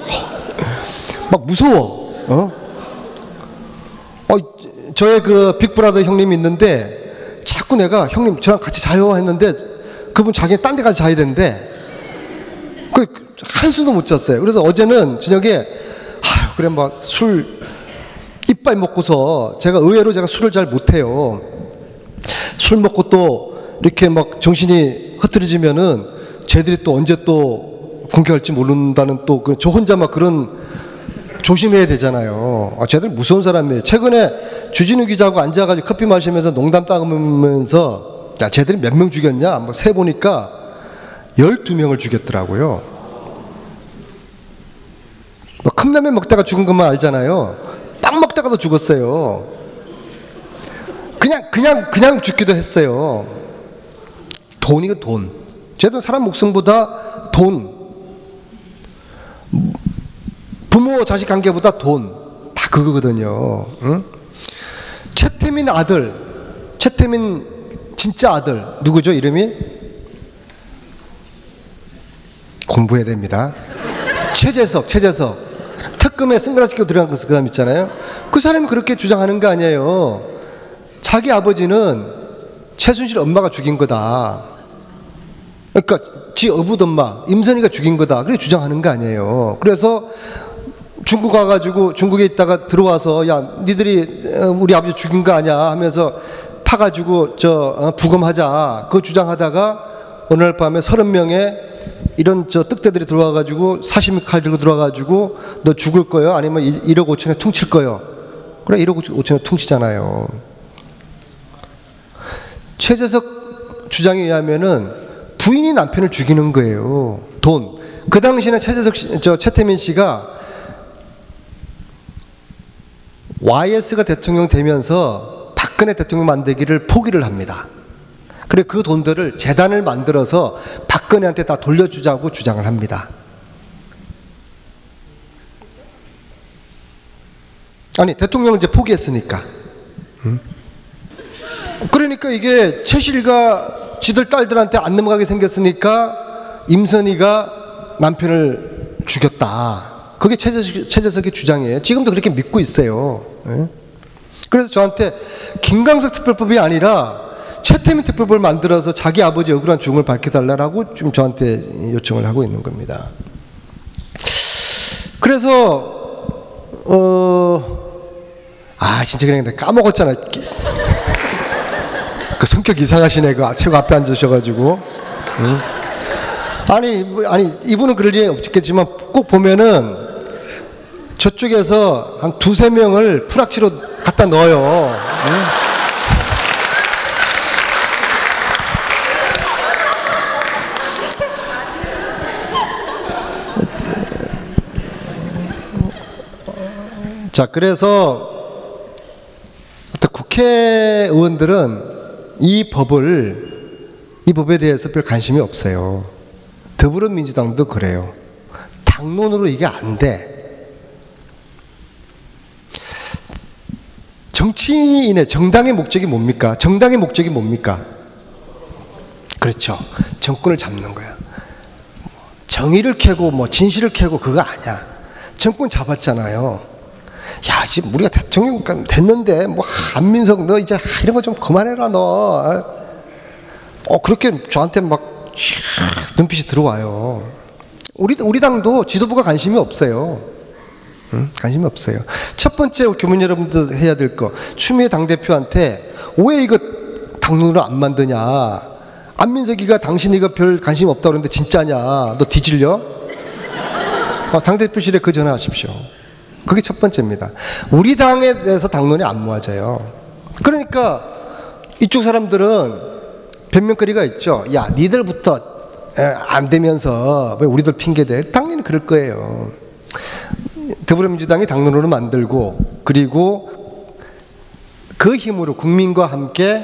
막 무서워. 저의 그 빅브라더 형님이 있는데 자꾸 내가 형님 저랑 같이 자요 했는데 그분 자기는 딴 데 가서 자야 되는데 그 한숨도 못 잤어요. 그래서 어제는 저녁에 그래 막 술 이빨 먹고서 제가 의외로 술을 잘 못해요. 술 먹고 또 이렇게 막 정신이 흐트러지면은 쟤들이 또 언제 또 공격할지 모른다는 또 저 혼자 막 그런 조심해야 되잖아요. 쟤들 무서운 사람이에요. 최근에 주진우 기자하고 앉아가지고 커피 마시면서 농담 따가면서 쟤들이 몇 명 죽였냐? 뭐 세보니까 12명을 죽였더라고요. 뭐 컵라면 먹다가 죽은 것만 알잖아요. 빵 먹다가도 죽었어요. 그냥 죽기도 했어요. 돈이고 돈. 죄도 사람 목숨보다 돈. 부모 자식 관계보다 돈. 다 그거거든요. 응? 최태민 아들, 최태민 진짜 아들 누구죠? 이름이? 공부해야 됩니다. 최재석 특검에 선글라스 끼고 들어간 그 사람 있잖아요. 그 사람이 그렇게 주장하는 거 아니에요. 자기 아버지는 최순실 엄마가 죽인 거다. 그러니까 지 어부엄마 임선희가 죽인 거다. 그렇게 주장하는 거 아니에요. 그래서 중국 와가지고 중국에 있다가 들어와서 야 니들이 우리 아버지 죽인 거 아니야 하면서 파가지고 부검하자 그 주장하다가 어느 날 밤에 30명의 이런 떡대들이 들어와가지고 사시미 칼 들고 들어와가지고 너 죽을 거요 아니면 1억 5천에 퉁칠 거요. 그래 1억 5천에 퉁치잖아요. 최재석 주장에 의하면은 부인이 남편을 죽이는 거예요. 돈. 그 당시에는 최태민 씨가 YS가 대통령 되면서 박근혜 대통령 만들기를 포기를 합니다. 그래 그 돈들을 재단을 만들어서 박근혜한테 다 돌려주자고 주장을 합니다. 아니 대통령을 이제 포기했으니까. 그러니까 이게 최실과 지들 딸들한테 안 넘어가게 생겼으니까 임선희가 남편을 죽였다. 그게 최재석의 주장이에요. 지금도 그렇게 믿고 있어요. 그래서 저한테 김광석 특별법이 아니라 최태민 특별법을 만들어서 자기 아버지 억울한 죽음을 밝혀달라고 지금 저한테 요청을 하고 있는 겁니다. 그래서 진짜 그냥 내가 까먹었잖아. 그 성격 이상하신 애가 최고 앞에 앉으셔가지고. 아니 이분은 그럴 리 없겠지만 꼭 보면은 저쪽에서 한 2~3명을 풀악치로 갖다 넣어요. 자, 그래서 국회의원들은 이 법에 대해서 별 관심이 없어요. 더불어민주당도 그래요. 당론으로 이게 안 돼. 정당의 목적이 뭡니까? 정당의 목적이 뭡니까? 그렇죠. 정권을 잡는 거야. 정의를 캐고 진실을 캐고 그거 아니야. 정권 잡았잖아요. 야, 지금 우리가 대통령 됐는데 안민석 너 이제 이런 거 좀 그만해라 너. 그렇게 저한테 눈빛이 들어와요. 우리 당도 지도부가 관심이 없어요. 관심이 없어요. 첫 번째 교민 여러분들 해야 될 거, 추미애 당대표한테 왜 이거 당론으로 안 만드냐. 안민석이가 당신 이거 별 관심 없다고 그러는데 진짜냐. 너 뒤질려? 당대표실에 그 전화하십시오. 그게 첫 번째입니다. 우리 당에 대해서 당론이 안 모아져요. 그러니까 이쪽 사람들은 변명거리가 있죠. 야, 니들부터 안 되면서 왜 우리들 핑계대? 당연히 그럴 거예요. 더불어민주당이 당론으로 만들고 그리고 그 힘으로 국민과 함께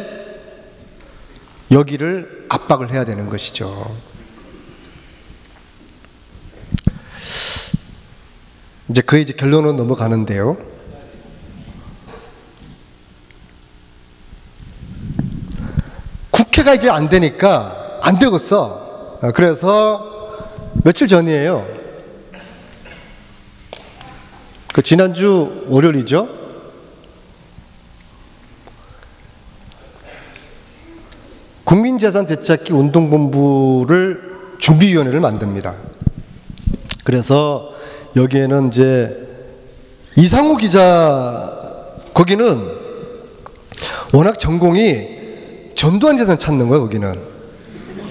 여기를 압박을 해야 되는 것이죠. 이제 결론으로 넘어가는데요. 국회가 이제 안 되니까 안 되겠어. 그래서 며칠 전이에요. 지난주 월요일이죠. 국민재산 되찾기 운동본부를 준비위원회를 만듭니다. 그래서 여기에는 이제 이상우 기자, 거기는 워낙 전공이 전두환 재산 찾는 거예요. 거기는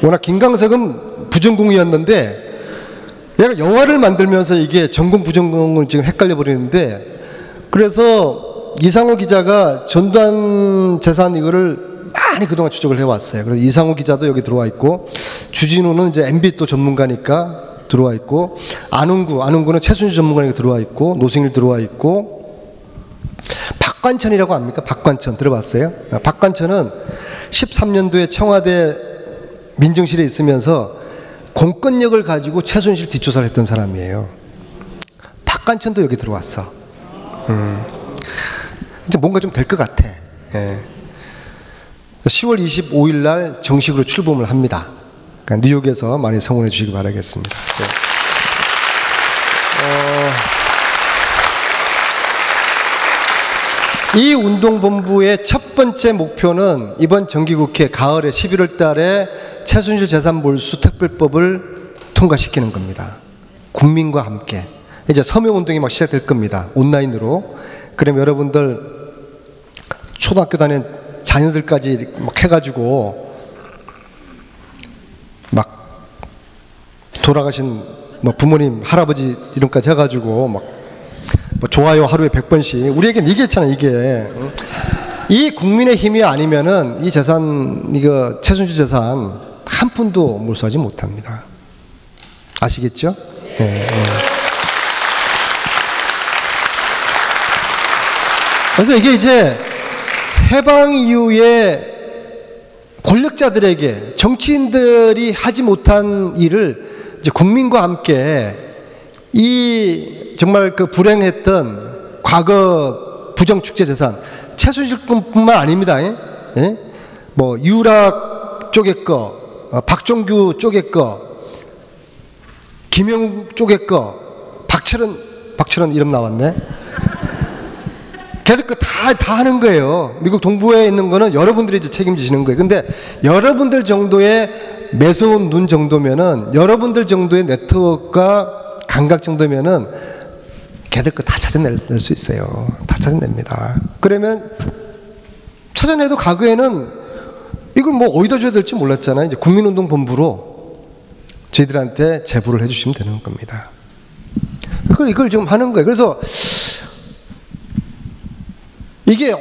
워낙 김광석은 부전공이었는데 얘가 영화를 만들면서 이게 전공 부전공을 지금 헷갈려 버리는데, 그래서 이상우 기자가 전두환 재산 이거를 많이 그동안 추적을 해왔어요. 그래서 이상우 기자도 여기 들어와 있고, 주진우는 이제 MB 또 전문가니까 들어와 있고, 안흥구는 최순실 전문가에게 들어와 있고, 노승일 들어와 있고, 박관천이라고 압니까? 박관천 들어봤어요? 박관천은 13년도에 청와대 민정실에 있으면서 공권력을 가지고 최순실 뒷조사를 했던 사람이에요. 박관천도 여기 들어왔어. 이제 뭔가 좀 될 것 같아. 예. 10월 25일 날 정식으로 출범을 합니다. 그러니까 뉴욕에서 많이 성원해 주시기 바라겠습니다. 이 운동본부의 첫 번째 목표는 이번 정기국회 가을에 11월 달에 최순실 재산 몰수 특별법을 통과시키는 겁니다. 국민과 함께. 이제 서명운동이 막 시작될 겁니다. 온라인으로. 그럼 여러분들 초등학교 다니는 자녀들까지 막 해가지고 막 돌아가신 뭐 부모님, 할아버지 이름까지 해가지고 막 뭐 좋아요 하루에 100번씩. 우리에겐 이게 있잖아, 이게. 이 국민의 힘이 아니면은 이 재산, 이거 최순실 재산 한 푼도 몰수하지 못합니다. 아시겠죠? 네. 그래서 이게 이제 해방 이후에 권력자들에게, 정치인들이 하지 못한 일을 이제 국민과 함께 이 정말 그 불행했던 과거 부정축제 재산, 최순실뿐만 아닙니다. 예? 뭐 유락 쪽의 거, 박종규 쪽의 거, 김영욱 쪽의 거, 박철원 이름 나왔네. 걔들 거 다 하는 거예요. 미국 동부에 있는 거는 여러분들이 이제 책임지시는 거예요. 근데 여러분들 정도의 매서운 눈 정도면은, 여러분들 정도의 네트워크가 감각 정도면은 걔들 거 다 찾아낼 수 있어요. 다 찾아냅니다. 그러면 찾아내도 과거에는 이걸 뭐 어디다 줘야 될지 몰랐잖아요. 이제 국민운동본부로 저희들한테 제보를 해주시면 되는 겁니다. 이걸 지금 하는 거예요. 그래서 이게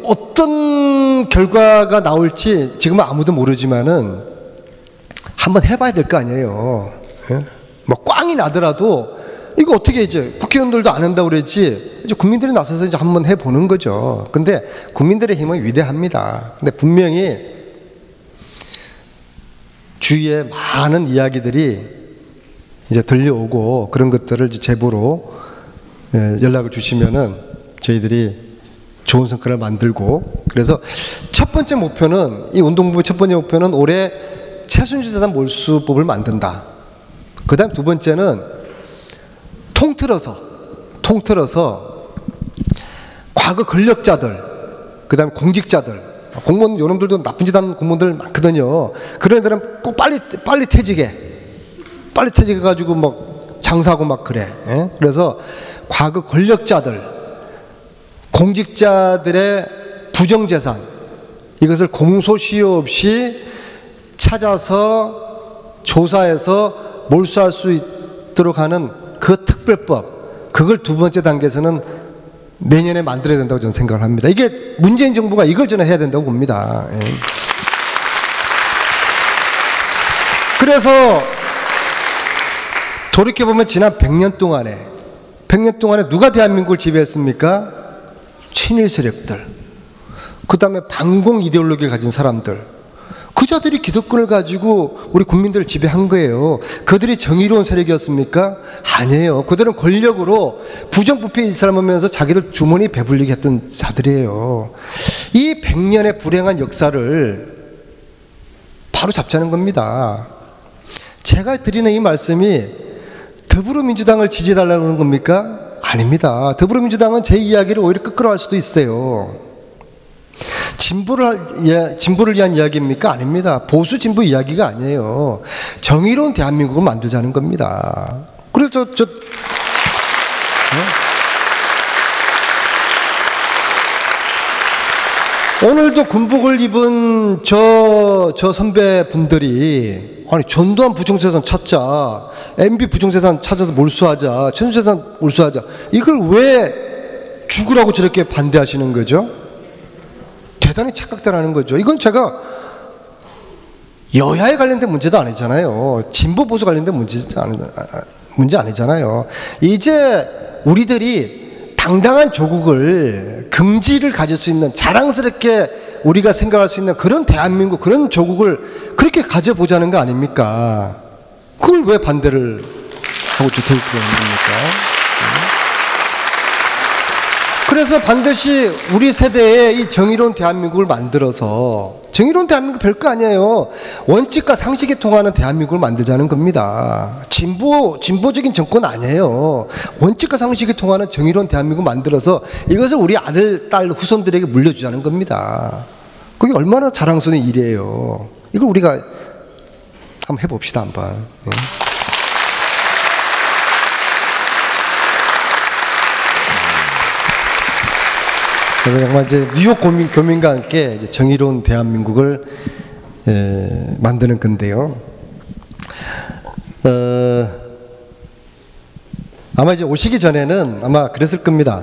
어떤 결과가 나올지 지금은 아무도 모르지만은 한번 해봐야 될 거 아니에요. 예? 뭐 꽝이 나더라도 이거 어떻게 이제 국회의원들도 안 한다고 그랬지, 이제 국민들이 나서서 이제 한번 해보는 거죠. 근데 국민들의 힘은 위대합니다. 근데 분명히 주위에 많은 이야기들이 이제 들려오고 그런 것들을 이제 제보로 연락을 주시면은 저희들이 좋은 성과를 만들고, 그래서 첫 번째 목표는, 이 운동부의 첫 번째 목표는 올해 최순실 재산 몰수법을 만든다. 그 다음 두 번째는 통틀어서 과거 권력자들, 그 다음에 공직자들, 공무원 요놈들도 나쁜 짓 하는 공무원들 많거든요. 그런 애들은 꼭 빨리 퇴직해가지고 막 장사하고 막 그래. 예? 그래서 과거 권력자들, 공직자들의 부정재산, 이것을 공소시효 없이 찾아서 조사해서 몰수할 수 있도록 하는 그 특별법, 그걸 두 번째 단계에서는 내년에 만들어야 된다고 저는 생각을 합니다. 이게 문재인 정부가 이걸 저는 해야 된다고 봅니다. 예. 그래서 돌이켜보면 지난 100년 동안에 누가 대한민국을 지배했습니까? 친일 세력들, 그 다음에 반공 이데올로기를 가진 사람들, 그자들이 기득권을 가지고 우리 국민들을 지배한 거예요. 그들이 정의로운 세력이었습니까? 아니에요. 그들은 권력으로 부정부패 일삼으면서 자기들 주머니 배불리게 했던 자들이에요. 이 100년의 불행한 역사를 바로 잡자는 겁니다. 제가 드리는 이 말씀이 더불어민주당을 지지해달라는 겁니까? 아닙니다. 더불어민주당은 제 이야기를 오히려 끄끄러워할 수도 있어요. 진보를 위한 이야기입니까? 아닙니다. 보수 진보 이야기가 아니에요. 정의로운 대한민국을 만들자는 겁니다. 그래서 오늘도 군복을 입은 저 선배분들이, 아니 전두환 부정재산 찾자, MB 부정재산 찾아서 몰수하자, 최순실재산 몰수하자, 이걸 왜 죽으라고 저렇게 반대하시는 거죠? 대단히 착각다라는 거죠. 이건 제가 여야에 관련된 문제도 아니잖아요. 진보 보수 관련된 문제 아니잖아요. 이제 우리들이 당당한 조국을, 긍지를 가질 수 있는, 자랑스럽게 우리가 생각할 수 있는 그런 대한민국, 그런 조국을 그렇게 가져보자는 거 아닙니까? 그걸 왜 반대를 하고 뒤틀고 있는 겁니까? 그래서 반드시 우리 세대에 이 정의로운 대한민국을 만들어서, 정의로운 대한민국 별거 아니에요. 원칙과 상식이 통하는 대한민국을 만들자는 겁니다. 진보적인 정권 아니에요. 원칙과 상식이 통하는 정의로운 대한민국 만들어서 이것을 우리 아들, 딸, 후손들에게 물려주자는 겁니다. 그게 얼마나 자랑스러운 일이에요. 이걸 우리가 한번 해봅시다, 한번. 네. 그래서 정말 이제 뉴욕 교민과 함께 이제 정의로운 대한민국을 만드는 건데요. 아마 이제 오시기 전에는 아마 그랬을 겁니다.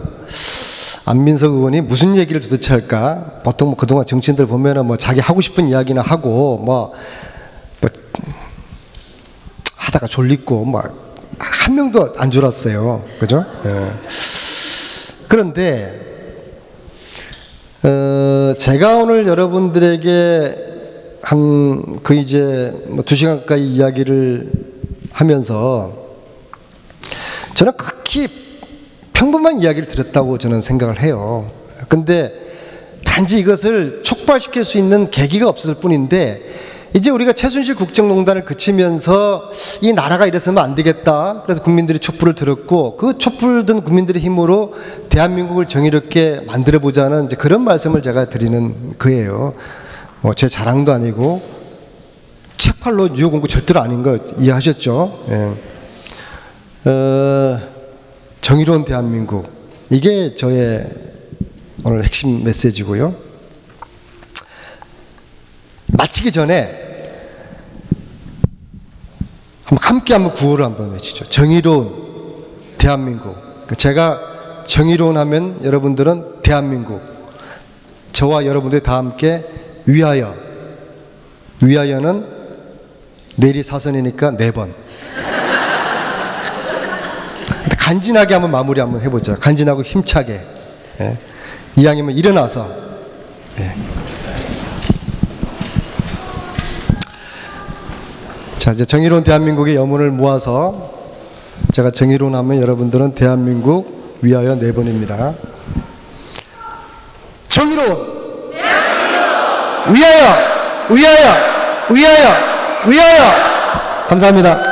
안민석 의원이 무슨 얘기를 도대체 할까? 보통 뭐 그동안 정치인들 보면은 뭐 자기 하고 싶은 이야기나 하고 뭐 하다가 졸리고 막 한 명도 안 졸았어요. 그죠? 그런데 제가 오늘 여러분들에게 한 이제 뭐 2시간 가까이 이야기를 하면서 저는 극히 평범한 이야기를 드렸다고 저는 생각을 해요. 근데 단지 이것을 촉발시킬 수 있는 계기가 없었을 뿐인데, 이제 우리가 최순실 국정농단을 그치면서 이 나라가 이래서는 안 되겠다. 그래서 국민들이 촛불을 들었고, 그 촛불 든 국민들의 힘으로 대한민국을 정의롭게 만들어보자는 이제 그런 말씀을 제가 드리는 거예요. 제 자랑도 아니고 책팔로 뉴욕 온 거 절대로 아닌 거 이해하셨죠? 예. 정의로운 대한민국, 이게 저의 오늘 핵심 메시지고요. 마치기 전에 함께 한번 구호를 한번 외치죠. 정의로운 대한민국. 제가 정의로운 하면 여러분들은 대한민국, 저와 여러분들이 다 함께 위하여. 위하여는 내일이 사선이니까 4번. 간지나게 한번 마무리 한번 해보자. 간지나고 힘차게. 예. 이왕이면 일어나서. 예. 자, 이제 정의로운 대한민국의 염원을 모아서 제가 정의로운 하면 여러분들은 대한민국 위하여 4번입니다. 정의로운 대한민국 위하여, 위하여, 위하여, 위하여. 감사합니다.